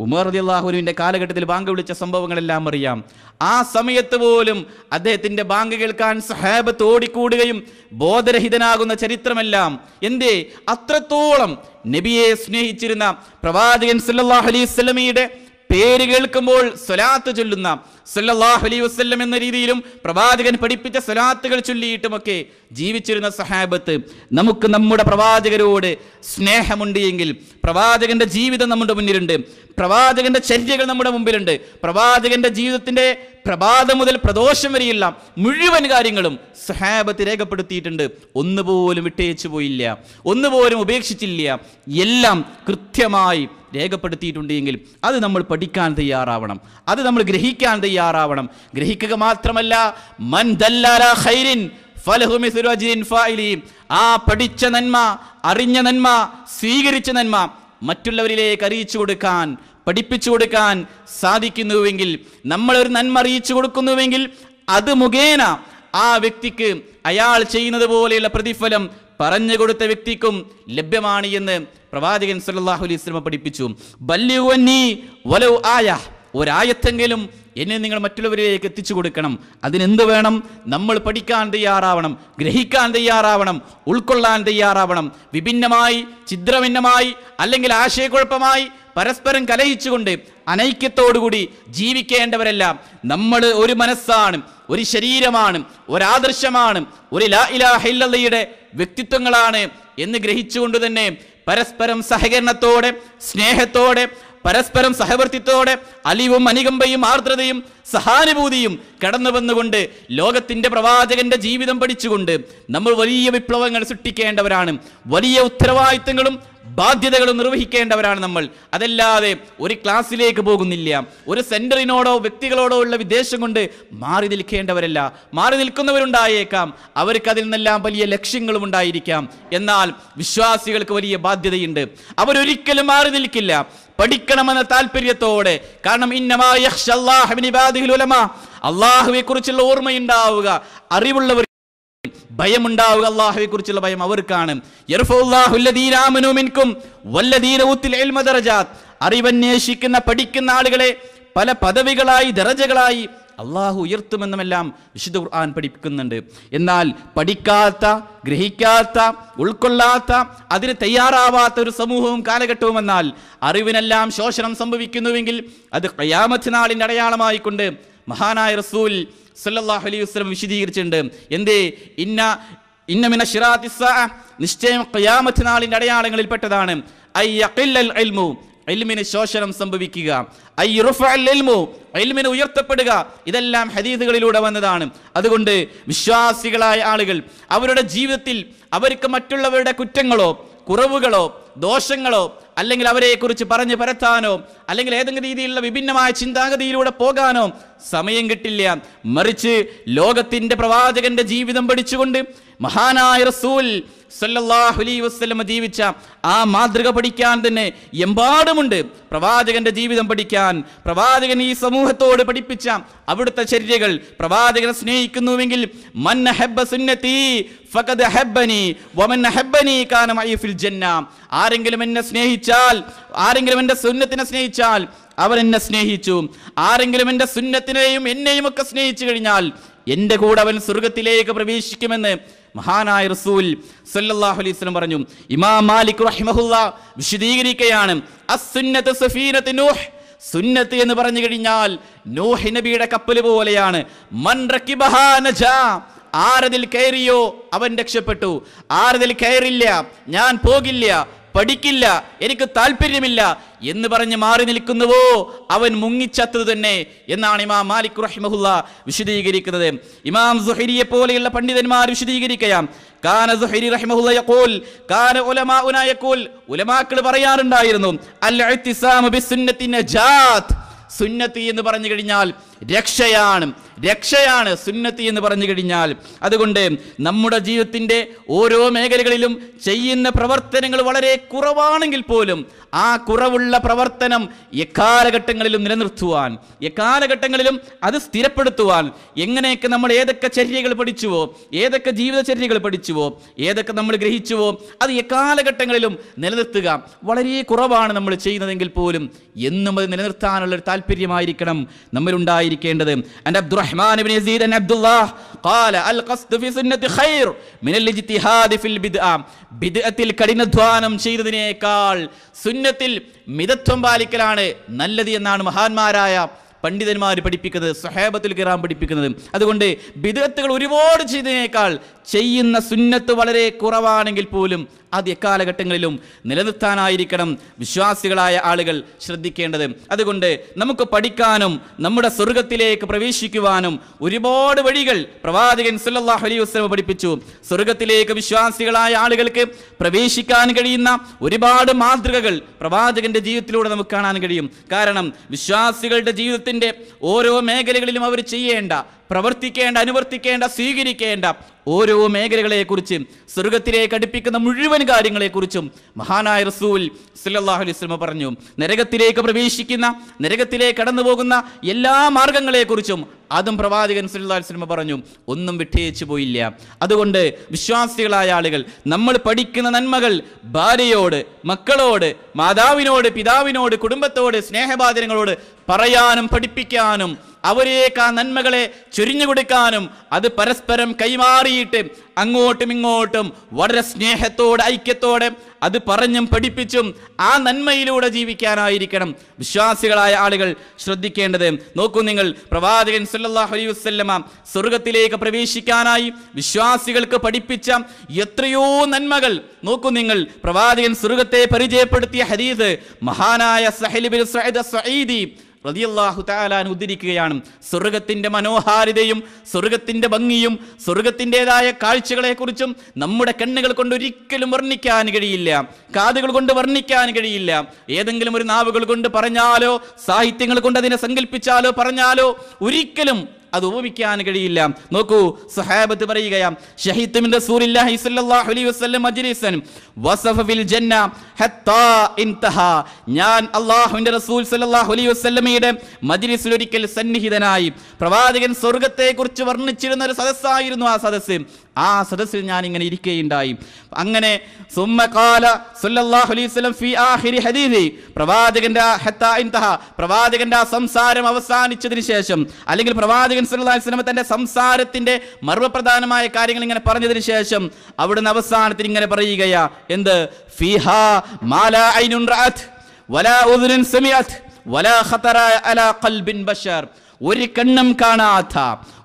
ഉമർ റളിയല്ലാഹു അൻഹുവിന്റെ കാലഘട്ടത്തിൽ ബാങ്ക് വിളിച്ച സംഭവങ്ങളെല്ലാം അറിയാം. ആ സമയത്ത് പോലും അദ്ദേഹത്തിന്റെ ബാങ്ക് കേൾക്കാൻ സഹാബത്ത് ഓടിക്കൂടുകയും ബോധരഹിതനാകുന്ന ചരിത്രമെല്ലാം. എന്തേ? അത്രത്തോളം നബിയെ സ്നേഹിച്ചിരുന്ന പ്രവാചകൻ സല്ലല്ലാഹു അലൈഹി വസല്ലമയുടെ പേര് കേൾക്കുമ്പോൾ സ്വലാത്ത് ചൊല്ലുന്ന സല്ലല്ലാഹു അലൈഹി വസല്ലം എന്ന രീതിയിലും പ്രവാചകൻ പഠിപ്പിച്ച സ്വലാത്തുകൾ ചൊല്ലിയിട്ടുമൊക്കെ ജീവിച്ചിരുന്ന സഹാബത്ത് നമുക്ക് നമ്മുടെ പ്രവാചകരോട് സ്നേഹമുണ്ട് എങ്കിൽ പ്രവാചകന്റെ ജീവിതം നമ്മുടെ മുന്നിലുണ്ട്, പ്രവാചകന്റെ ചര്യകൾ നമ്മുടെ മുമ്പിലുണ്ട്, പ്രവാചകന്റെ ജീവിതത്തിന്റെ പ്രഭാതം മുതൽ പ്രദോഷം വരെയുള്ള മുഴുവൻ കാര്യങ്ങളും സഹാബത്ത് രേഖപ്പെടുത്തിയിട്ടുണ്ട്. ഒന്നുപോലും വിട്ടേച്ചു പോയില്ല, ഒന്നുപോലും ഉപേക്ഷിച്ചില്ല, എല്ലാം കൃത്യമായി രേഖപ്പെടുത്തിയിട്ടുണ്ട് എങ്കിൽ അത് നമ്മൾ പഠിക്കാൻ തയ്യാറാവണം, അത് നമ്മൾ ഗ്രഹിക്കാൻ തയ്യാറാവണം. ഗ്രഹിക്കുക മാത്രമല്ല, മൻ ദല്ലല ഖൈരിൻ ഫലഹു മിസ്ലു അജ്രിൻ ഫായിലി, ആ പഠിച്ച നന്മ, അറിഞ്ഞ നന്മ, സ്വീകരിച്ച നന്മ മറ്റുള്ളവരിലേക്ക് അറിയിച്ചു കൊടുക്കാൻ, പഠിപ്പിച്ചു കൊടുക്കാൻ സാധിക്കുന്നുവെങ്കിൽ, നമ്മളൊരു നന്മ അറിയിച്ചു കൊടുക്കുന്നുവെങ്കിൽ അത് മുഖേന ആ വ്യക്തിക്ക് അയാൾ ചെയ്യുന്നത് പോലെയുള്ള പ്രതിഫലം പറഞ്ഞു കൊടുത്ത വ്യക്തിക്കും ലഭ്യമാണ് എന്ന് പ്രവാചകൻ സല്ലല്ലാഹു അലൈഹി വസല്ലം പഠിപ്പിച്ചു. ബല്ലിഗുനി വലൗ ആയ, ഒരായത്തെങ്കിലും എന്നെ നിങ്ങൾ മറ്റുള്ളവരിലേക്ക് എത്തിച്ചു കൊടുക്കണം. അതിനെന്ത് വേണം? നമ്മൾ പഠിക്കാൻ തയ്യാറാവണം, ഗ്രഹിക്കാൻ തയ്യാറാവണം, ഉൾക്കൊള്ളാൻ തയ്യാറാവണം. വിഭിന്നമായി, ഛിദ്രഭിന്നമായി, അല്ലെങ്കിൽ ആശയക്കുഴപ്പമായി പരസ്പരം കലഹിച്ചുകൊണ്ട് അനൈക്യത്തോടുകൂടി ജീവിക്കേണ്ടവരല്ല. നമ്മൾ ഒരു മനസ്സാണ്, ഒരു ശരീരമാണ്, ഒരാദർശമാണ്, ഒരു ലാ ഇലാഹ ഇല്ലല്ലാഹയുടെ വ്യക്തിത്വങ്ങളാണ് എന്ന് ഗ്രഹിച്ചുകൊണ്ട് തന്നെ പരസ്പരം സഹകരണത്തോടെ, സ്നേഹത്തോടെ, പരസ്പരം സഹവർത്തിത്തോടെ, അലിവും അനുകമ്പയും ആർദ്രതയും സഹാനുഭൂതിയും കടന്നു വന്നുകൊണ്ട് ലോകത്തിന്റെ പ്രവാചകന്റെ ജീവിതം പഠിച്ചുകൊണ്ട് നമ്മൾ വലിയ വിപ്ലവങ്ങൾ സൃഷ്ടിക്കേണ്ടവരാണ്. വലിയ ഉത്തരവാദിത്തങ്ങളും ബാധ്യതകളും നിർവഹിക്കേണ്ടവരാണ് നമ്മൾ. അതല്ലാതെ ഒരു ക്ലാസ്സിലേക്ക് പോകുന്നില്ല, ഒരു സെന്ററിനോടോ വ്യക്തികളോടോ ഉള്ള വിദ്വേഷം കൊണ്ട് മാറി നിൽക്കേണ്ടവരല്ല. മാറി നിൽക്കുന്നവരുണ്ടായേക്കാം, അവർക്ക് അതിൽ നിന്നെല്ലാം വലിയ ലക്ഷ്യങ്ങളും ഉണ്ടായിരിക്കാം. എന്നാൽ വിശ്വാസികൾക്ക് വലിയ ബാധ്യതയുണ്ട്. അവരൊരിക്കലും മാറി നിൽക്കില്ല, പഠിക്കണമെന്ന താല്പര്യത്തോടെ. കാരണം അല്ലാഹുവെ കുറിച്ചുള്ള ഓർമ്മയുണ്ടാവുക, അറിവുള്ളവർ ഭയമുണ്ടാവുക, അല്ലാഹുവെ കുറിച്ചുള്ള ഭയം അവർക്കാണ്. അറിവന്വേഷിക്കുന്ന പഠിക്കുന്ന ആളുകളെ പല പദവികളായി ദറജകളായി അള്ളാഹു ഉയർത്തുമെന്നുമെല്ലാം വിശുദ്ധ ഖുർആൻ പഠിപ്പിക്കുന്നുണ്ട്. എന്നാൽ പഠിക്കാത്ത, ഗ്രഹിക്കാത്ത, ഉൾക്കൊള്ളാത്ത, അതിന് തയ്യാറാവാത്ത ഒരു സമൂഹവും കാലഘട്ടവും എന്നാൽ അറിവിനെല്ലാം ശോഷണം സംഭവിക്കുന്നുവെങ്കിൽ അത് ഖിയാമത്ത് നാളിന്റെ അടയാളമായിക്കൊണ്ട് മഹാനായ റസൂൽ സല്ലല്ലാഹു അലൈഹി വസല്ലം വിശദീകരിച്ചിട്ടുണ്ട്. എന്തേ? ഇന്ന മിന ശിറാത്തിസ് സഅ, നിശ്ചയം ഖിയാമത്ത് നാളിന്റെ അടയാളങ്ങളിൽ പെട്ടതാണ് അയ്യഖില്ലൽ ഇൽമു, ഇൽമിന് ശോഷണം സംഭവിക്കുക, അയ്യുർഫഅൽ ഇൽമു, ഇൽമിന് ഉയർത്തപ്പെടുക. ഇതെല്ലാം ഹദീസുകളിലൂടെ വന്നതാണ്. അതുകൊണ്ട് വിശ്വാസികളായ ആളുകൾ അവരുടെ ജീവിതത്തിൽ അവർക്ക് മറ്റുള്ളവരുടെ കുറ്റങ്ങളോ കുറവുകളോ ദോഷങ്ങളോ അല്ലെങ്കിൽ അവരെക്കുറിച്ച് പറഞ്ഞ് പരത്താനോ അല്ലെങ്കിൽ ഏതെങ്കിലും രീതിയിലുള്ള വിഭിന്നമായ ചിന്താഗതിയിലൂടെ പോകാനോ സമയം കിട്ടില്ല. മറിച്ച് ലോകത്തിന്റെ പ്രവാചകന്റെ ജീവിതം പഠിച്ചുകൊണ്ട് മഹാനായ റസൂൽ സല്ലല്ലാഹു അലൈഹി വസല്ലം ജീവിച്ച ആ മാതൃക പഠിക്കാൻ തന്നെ എമ്പാടുമുണ്ട്. പ്രവാചകന്റെ ജീവിതം പഠിക്കാൻ, പ്രവാചകൻ ഈ സമൂഹത്തോട് പഠിപ്പിച്ച അവിടുത്തെ ചര്യകൾ, പ്രവാചകനെ സ്നേഹിക്കുന്നുവെങ്കിൽ മൻ അഹബ്ബ സുന്നതി ഫഖദ് അഹബ്ബനി വമൻ അഹബ്ബനി കാന മഅി ഫിൽ ജന്ന, ആരെങ്കിലും എന്നെ സ്നേഹിച്ചാൽ, ആരെങ്കിലും എൻ്റെ സുന്നത്തിനെ സ്നേഹിച്ചാൽ അവൻ എന്നെ സ്നേഹിച്ചു. ആരെങ്കിലും എൻ്റെ സുന്നത്തിനെയും എന്നെയും ഒക്കെ സ്നേഹിച്ചു കഴിഞ്ഞാൽ എൻ്റെ കൂടെ അവൻ സ്വർഗത്തിലേക്ക് പ്രവേശിക്കുമെന്ന് മഹാനായ റസൂൽ സല്ലല്ലാഹു അലൈഹി വസല്ലം പറഞ്ഞു. ഇമാം മാലിക് റഹിമഹുല്ലാ വിശദീകരിക്കുകയാണ്, അസ്സുന്നത്തു സഫീനത്തു നൂഹ്, സുന്നത്ത് എന്ന് പറഞ്ഞു കഴിഞ്ഞാൽ നൂഹ് നബിയുടെ കപ്പൽ പോലെയാണ്. മൻ റകിബഹാ നജാ, ആരതിൽ കയറിയോ അവൻ രക്ഷപ്പെട്ടു. ആരതിൽ കയറില്ല, ഞാൻ പോകില്ല, പഠിക്കില്ല, എനിക്ക് താല്പര്യമില്ല എന്ന് പറഞ്ഞ് മാറി നിൽക്കുന്നുവോ അവൻ മുങ്ങിച്ചത്തത് തന്നെ എന്നാണ് ഇമാം മാലിക് റഹിമഹുല്ലാ വിശദീകരിക്കുന്നത്. ഇമാം സുഹൈരിയെ പോലെയുള്ള പണ്ഡിതന്മാർ വിശദീകരിക്കുകയാണ്. കാന സുഹൈരി റഹിമഹുല്ലാ യഖൂൽ കാന ഉലമാഉന യഖൂൽ, ഉലമാക്കൾ പറയാറുണ്ടായിരുന്നു, അൽ ഇഅ്തിസാമു ബിസുന്നത്തി നജാത്ത്, സുന്നത്തി എന്ന് പറഞ്ഞു കഴിഞ്ഞാൽ രക്ഷയാണ്, രക്ഷയാണ് സുന്നത്തി എന്ന് പറഞ്ഞു കഴിഞ്ഞാൽ. അതുകൊണ്ട് നമ്മുടെ ജീവിതത്തിന്റെ ഓരോ മേഖലകളിലും ചെയ്യുന്ന പ്രവർത്തനങ്ങൾ വളരെ കുറവാണെങ്കിൽ പോലും ആ കുറവുള്ള പ്രവർത്തനം എക്കാലഘട്ടങ്ങളിലും നിലനിർത്തുവാൻ, എക്കാലഘട്ടങ്ങളിലും അത് സ്ഥിരപ്പെടുത്തുവാൻ എങ്ങനെയൊക്കെ നമ്മൾ ഏതൊക്കെ ചര്യകൾ പഠിച്ചുവോ, ഏതൊക്കെ ജീവിതചര്യകൾ പഠിച്ചുവോ, ഏതൊക്കെ നമ്മൾ ഗ്രഹിച്ചുവോ അത് എക്കാലഘട്ടങ്ങളിലും നിലനിർത്തുക വളരെ കുറവാണ് നമ്മൾ ചെയ്യുന്നതെങ്കിൽ പോലും എന്നും അത് നിലനിർത്താനുള്ള ഒരു താല്പര്യമായിരിക്കണം നമ്മളുണ്ടായിരിക്കേണ്ടത്. അബ്ദുറഹ്മാൻ ഇബ്നു യസീദ് അൻ അബ്ദുല്ലാഹ് ഖാല അൽ ഖസ്ദു ഫി സുന്നത്തി ഖൈർ മിനൽ ഇജ്തിഹാദി ഫിൽ ബിദ്അ, ബിദ്അത്തിൽ കഠിനാധ്വാനം ചെയ്തതിനേക്കാൾ സുന്നത്തിൽ മിതത്വം പാലിക്കലാണ് നല്ലത് എന്നാണ് മഹാന്മാരായ പണ്ഡിതന്മാർ പഠിപ്പിക്കുന്നത്, സ്വഹാബത്തുൽ കിറാം പഠിപ്പിക്കുന്നത്. അതുകൊണ്ട് ബിദ്അത്തുകൾ ഒരുപാട് ചെയ്തതിനേക്കാൾ ചെയ്യുന്ന സുന്നത്ത് വളരെ കുറവാണെങ്കിൽ പോലും അത് എക്കാലഘട്ടങ്ങളിലും നിലനിർത്താനായിരിക്കണം വിശ്വാസികളായ ആളുകൾ ശ്രദ്ധിക്കേണ്ടത്. അതുകൊണ്ട് നമുക്ക് പഠിക്കാനും നമ്മുടെ സ്വർഗത്തിലേക്ക് പ്രവേശിക്കുവാനും ഒരുപാട് വഴികൾ പ്രവാചകൻ സല്ലല്ലാഹു അലൈഹി വസല്ലം പഠിപ്പിച്ചു. സ്വർഗത്തിലേക്ക് വിശ്വാസികളായ ആളുകൾക്ക് പ്രവേശിക്കാൻ കഴിയുന്ന ഒരുപാട് മാതൃകകൾ പ്രവാചകന്റെ ജീവിതത്തിലൂടെ നമുക്ക് കാണാൻ കഴിയും. കാരണം വിശ്വാസികളുടെ ജീവിതത്തിന്റെ ഓരോ മേഖലകളിലും അവർ ചെയ്യേണ്ട, പ്രവർത്തിക്കേണ്ട, അനുവർത്തിക്കേണ്ട, സ്വീകരിക്കേണ്ട ഓരോ മേഖലകളെക്കുറിച്ച്, സ്വർഗത്തിലേക്ക് അടുപ്പിക്കുന്ന മുഴുവൻ കാര്യങ്ങളെക്കുറിച്ചും മഹാനായ റസൂൽ സല്ലല്ലാഹു അലൈഹി വസല്ലം പറഞ്ഞു. നരകത്തിലേക്ക് പ്രവേശിക്കുന്ന, നരകത്തിലേക്ക് കടന്നു പോകുന്ന എല്ലാ മാർഗങ്ങളെക്കുറിച്ചും അതും പ്രവാചകൻ സല്ലല്ലാഹു അലൈഹി വസല്ലം പറഞ്ഞു. ഒന്നും വിട്ടേച്ചു പോയില്ല. അതുകൊണ്ട് വിശ്വാസികളായ ആളുകൾ നമ്മൾ പഠിക്കുന്ന നന്മകൾ ഭാര്യയോട്, മക്കളോട്, മാതാവിനോട്, പിതാവിനോട്, കുടുംബത്തോട്, സ്നേഹബാധനങ്ങളോട് പറയാനും പഠിപ്പിക്കാനും അവരേക്ക് ആ നന്മകളെ ചൊരിഞ്ഞു കൊടുക്കാനും അത് പരസ്പരം കൈമാറിയിട്ട് അങ്ങോട്ടും ഇങ്ങോട്ടും വളരെ സ്നേഹത്തോടെ, ഐക്യത്തോടെ അത് പറഞ്ഞും പഠിപ്പിച്ചും ആ നന്മയിലൂടെ ജീവിക്കാനായിരിക്കണം വിശ്വാസികളായ ആളുകൾ ശ്രദ്ധിക്കേണ്ടത്. നോക്കൂ നിങ്ങൾ, പ്രവാചകൻ സല്ലല്ലാഹു അലൈഹി വസല്ലമ സ്വർഗത്തിലേക്ക് പ്രവേശിക്കാനായി വിശ്വാസികൾക്ക് പഠിപ്പിച്ച എത്രയോ നന്മകൾ നോക്കൂ നിങ്ങൾ. പ്രവാചകൻ സ്വർഗത്തെ പരിചയപ്പെടുത്തിയ ഹദീസ് മഹാനായ സഹൽ ഇബ്നു സഈദ് അസ്-സഈദി റളിയല്ലാഹു തആല അൻഹു ഉദ്ധരിക്കുകയാണ്, സ്വർഗത്തിന്റെ മനോഹാരിതയും സ്വർഗത്തിന്റെ ഭംഗിയും സ്വർഗത്തിൻ്റെതായ കാഴ്ചകളെക്കുറിച്ചും നമ്മുടെ കണ്ണുകൾ കൊണ്ട് ഒരിക്കലും വർണ്ണിക്കാൻ കഴിയില്ല, കാതുകൾ കൊണ്ട് വർണ്ണിക്കാൻ കഴിയില്ല. ഏതെങ്കിലും ഒരു നാവുകൾ കൊണ്ട് പറഞ്ഞാലോ സാഹിത്യങ്ങൾ കൊണ്ട് അതിനെ സങ്കല്പിച്ചാലോ പറഞ്ഞാലോ ഒരിക്കലും അത് ഉപമിക്കാൻ കഴിയില്ല. നോക്കൂ, സഹാബത്ത് പറയുകയാണ്, ശഹീദ് മിൻ റസൂലില്ലാഹി സ്വല്ലല്ലാഹു അലൈഹി വസല്ലം മജ്ലിസൻ വസഫ ഫിൽ ജന്ന ഹത്താ ഇൻതഹാ. ഞാൻ അല്ലാഹുവിന്റെ റസൂൽ സ്വല്ലല്ലാഹു അലൈഹി വസല്ലമയുടെ മജ്ലിസിൽ ഒരിക്കൽ സന്നിഹിതനായി. പ്രവാചകൻ സ്വർഗ്ഗത്തെക്കുറിച്ച് വർണ്ണിച്ചിരുന്ന ഒരു സദസ്സായിരുന്നു ആ സദസ്സ്. ആ സദസ്സിൽ ഞാൻ ഇങ്ങനെ ഇരിക്കുകയുണ്ടായി. അങ്ങനെ സുമ്മ ഖാല സ്വല്ലല്ലാഹു അലൈഹി വസല്ലം ഫീ ആഖിരി ഹദീഥി, പ്രവാചകന്റെ ഹത്താ ഇൻതഹാ, പ്രവാചകന്റെ ആ സംസാരം അവസാനിച്ചതിന് ശേഷം, അല്ലെങ്കിൽ പ്രവാചകൻ സല്ലല്ലാഹു അലൈഹി വസല്ലം തന്റെ സംസാരത്തിന്റെ മർമ്മപ്രധാനമായ കാര്യങ്ങൾ ഇങ്ങനെ പറഞ്ഞതിന് ശേഷം അവിടുന്ന് അവസാനത്തിൽ ഇങ്ങനെ പറയുകയാ, എന്ത്? ഫീഹാ മാ ലാ ഐനുൻ റഅത് വലാ ഉദ്നുൻ സമിഅത് വലാ ഖതറ അലാ ഖൽബിൻ ബശർ. ഒരു കണ്ണും കാണാത്ത,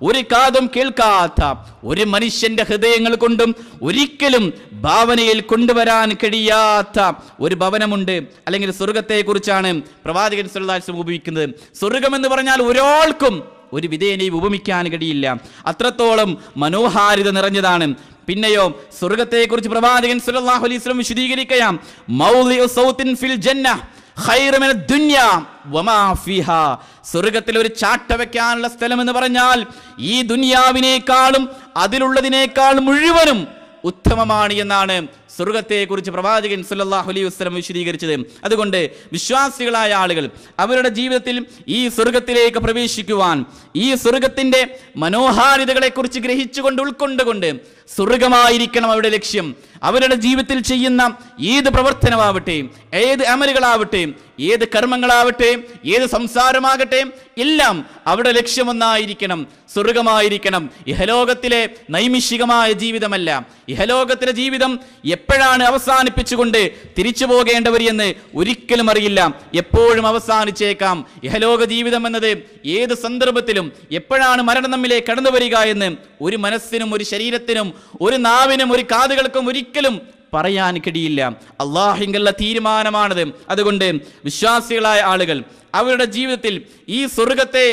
ഒരു കാതും കേൾക്കാത്ത, ഒരു മനുഷ്യന്റെ ഹൃദയങ്ങൾ കൊണ്ടും ഒരിക്കലും ഭാവനയിൽ കൊണ്ടുവരാൻ കഴിയാത്ത ഒരു ഭവനമുണ്ട്. അല്ലെങ്കിൽ സ്വർഗത്തെ കുറിച്ചാണ് പ്രവാചകൻ സല്ലല്ലാഹു അലൈഹി വസല്ലം ഉപയോഗിക്കുന്നത്. സ്വർഗം എന്ന് പറഞ്ഞാൽ ഒരാൾക്കും ഒരു വിധേയനെയും ഉപമിക്കാൻ കഴിയില്ല, അത്രത്തോളം മനോഹാരിത നിറഞ്ഞതാണ്. പിന്നെയോ സ്വർഗത്തെക്കുറിച്ച് പ്രവാചകൻ സല്ലല്ലാഹു അലൈഹി വസല്ലം വിശദീകരിക്കുകയാം, മൗളിഉ സൗത്തിൻ ഫിൽ ജന്ന ഖൈറു മിനദ് ദുനിയ വമാ ഫീഹാ. സ്വർഗത്തിൽ ഒരു ചാട്ട വെക്കാനുള്ള സ്ഥലം എന്ന് പറഞ്ഞാൽ ഈ ദുനിയാവിനേക്കാളും അതിലുള്ളതിനേക്കാളും മുഴുവനും ഉത്തമമാണ് എന്നാണ് സ്വർഗത്തെക്കുറിച്ച് പ്രവാചകൻ സല്ലല്ലാഹു അലൈഹി വസല്ലം വിശദീകരിച്ചത്. അതുകൊണ്ട് വിശ്വാസികളായ ആളുകൾ അവരുടെ ജീവിതത്തിൽ ഈ സ്വർഗത്തിലേക്ക് പ്രവേശിക്കുവാൻ, ഈ സ്വർഗത്തിന്റെ മനോഹാരിതകളെക്കുറിച്ച് ഗ്രഹിച്ചുകൊണ്ട് ഉൾക്കൊണ്ടുകൊണ്ട് സ്വർഗമായിരിക്കണം അവരുടെ ലക്ഷ്യം. അവരുടെ ജീവിതത്തിൽ ചെയ്യുന്ന ഏത് പ്രവർത്തനമാവട്ടെ, ഏത് അമലുകളാവട്ടെ, ഏത് കർമ്മങ്ങളാവട്ടെ, ഏത് സംസാരമാകട്ടെ, എല്ലാം അവരുടെ ലക്ഷ്യമൊന്നായിരിക്കണം, സ്വർഗമായിരിക്കണം. ഇഹലോകത്തിലെ നൈമിഷികമായ ജീവിതമല്ല. ഇഹലോകത്തിലെ ജീവിതം എപ്പോഴാണ് അവസാനിപ്പിച്ചുകൊണ്ട് തിരിച്ചു പോകേണ്ടവർ എന്ന് ഒരിക്കലും അറിയില്ല. എപ്പോഴും അവസാനിച്ചേക്കാം. ഇഹലോക ജീവിതം എന്നത് ഏത് സന്ദർഭത്തിലും എപ്പോഴാണ് മരണം നമ്മിലേക്ക് കടന്നു വരിക എന്ന് ഒരു മനസ്സിനും ഒരു ശരീരത്തിനും ഒരു നാവിനും ഒരു കാതുകൾക്കും ഒരിക്കലും പറയാൻ കഴിയില്ല. അല്ലാഹുവിന്റെ തീരുമാനമാണത്. അതുകൊണ്ട് വിശ്വാസികളായ ആളുകൾ അവരുടെ ജീവിതത്തിൽ ഈ സ്വർഗത്തെ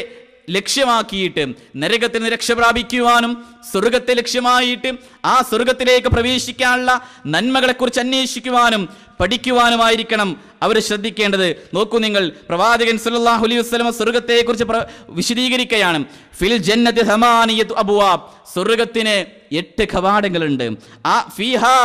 ലക്ഷ്യമാക്കിയിട്ട് നരകത്തിൽ നിന്ന് രക്ഷ പ്രാപിക്കുവാനും സ്വർഗത്തെ ലക്ഷ്യമായിട്ട് ആ സ്വർഗത്തിലേക്ക് പ്രവേശിക്കാനുള്ള നന്മകളെക്കുറിച്ച് അന്വേഷിക്കുവാനും പഠിക്കുവാനുമായിരിക്കണം അവർ ശ്രദ്ധിക്കേണ്ടത്. നോക്കൂ നിങ്ങൾ, പ്രവാചകൻ സല്ലല്ലാഹു അലൈഹി വസല്ലം സ്വർഗത്തെക്കുറിച്ച് വിശദീകരിക്കുകയാണ്. ഫിൽ ജന്നതി സമാനിയതു അബ്വാബ്. സ്വർഗത്തിന് 8 കവാടങ്ങളുണ്ട്. ആ ഫീഹാ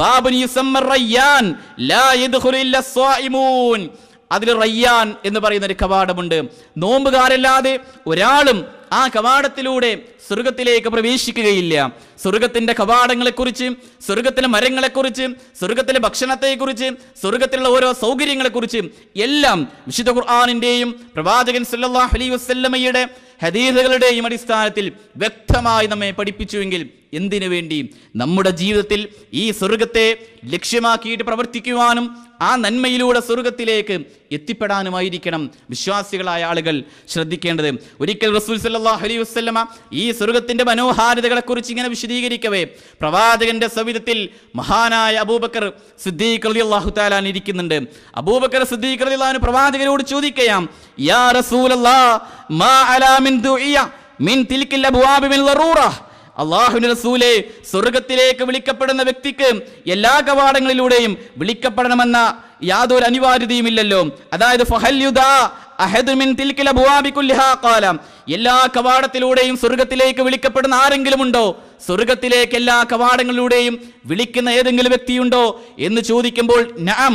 ബാബുൻ യുസമ്മ റയ്യാൻ ലാ യദ്ഖുലു ഇല്ല സ്വായിമൂൻ. അതിൽ റയ്യാൻ എന്ന് പറയുന്ന ഒരു കവാടമുണ്ട്. നോമ്പുകാരല്ലാതെ ഒരാളും ആ കവാടത്തിലൂടെ സ്വർഗത്തിലേക്ക് പ്രവേശിക്കുകയില്ല. സ്വർഗത്തിന്റെ കവാടങ്ങളെക്കുറിച്ച്, സ്വർഗത്തിലെ മരങ്ങളെക്കുറിച്ച്, സ്വർഗത്തിലെ ഭക്ഷണത്തെക്കുറിച്ച്, സ്വർഗത്തിലുള്ള ഓരോ സൗകര്യങ്ങളെക്കുറിച്ച് എല്ലാം വിശുദ്ധ ഖുർആനിന്റെയും പ്രവാചകൻ സല്ലല്ലാഹു അലൈഹി വസല്ലമയുടെ ഹദീസുകളുടെയും അടിസ്ഥാനത്തിൽ വ്യക്തമായി നമ്മെ പഠിപ്പിച്ചുവെങ്കിൽ എന്തിനു വേണ്ടി നമ്മുടെ ജീവിതത്തിൽ ഈ സ്വർഗത്തെ ലക്ഷ്യമാക്കിയിട്ട് പ്രവർത്തിക്കുവാനും ആ നന്മയിലൂടെ സ്വർഗത്തിലേക്ക് എത്തിപ്പെടാനുമായിരിക്കണം വിശ്വാസികളായ ആളുകൾ ശ്രദ്ധിക്കേണ്ടത്. ഒരിക്കൽ റസൂൽ സല്ലല്ലാഹു അലൈഹി വസല്ലമ ഈ സ്വർഗത്തിന്റെ മനോഹാരിതകളെക്കുറിച്ച് ഇങ്ങനെ വിശദീകരിക്കവേ പ്രവാചകന്റെ സവിധത്തിൽ മഹാനായ അബൂബക്കർ സിദ്ദീഖ് റളിയല്ലാഹു തആല ഇരിക്കുന്നുണ്ട്. അബൂബക്കർ സിദ്ദീഖ് റളിയല്ലാഹു അൻഹു പ്രവാചകനോട് ചോദിക്കുകയാണ്, യാ റസൂലല്ലാഹ് മാ അലാ മിൻ ദുഇയ മിൻ തിൽകിൽ അബ്വാബി മിൻ ദറൂറ. അല്ലാഹുവിന്റെ റസൂലേ, സ്വർഗത്തിലേക്ക് വിളിക്കപ്പെടുന്ന വ്യക്തിക്ക് എല്ലാ കവാടങ്ങളിലൂടെയും വിളിക്കപ്പെടണമെന്ന യാതൊരു അനിവാര്യതയുമില്ലല്ലോ. അതായത് ഫഹൽ യുദാ അഹദു മിൻ തിൽകിൽ അബ്വാബി കുല്ലിഹാ ഖാല. എല്ലാ കവാടത്തിലൂടെയും സ്വർഗത്തിലേക്ക് വിളിക്കപ്പെടുന്ന ആരെങ്കിലും ഉണ്ടോ? സ്വർഗത്തിലേക്ക് എല്ലാ കവാടങ്ങളിലൂടെയും വിളിക്കുന്ന ഏതെങ്കിലും വ്യക്തിയുണ്ടോ എന്ന് ചോദിക്കുമ്പോൾ നഅം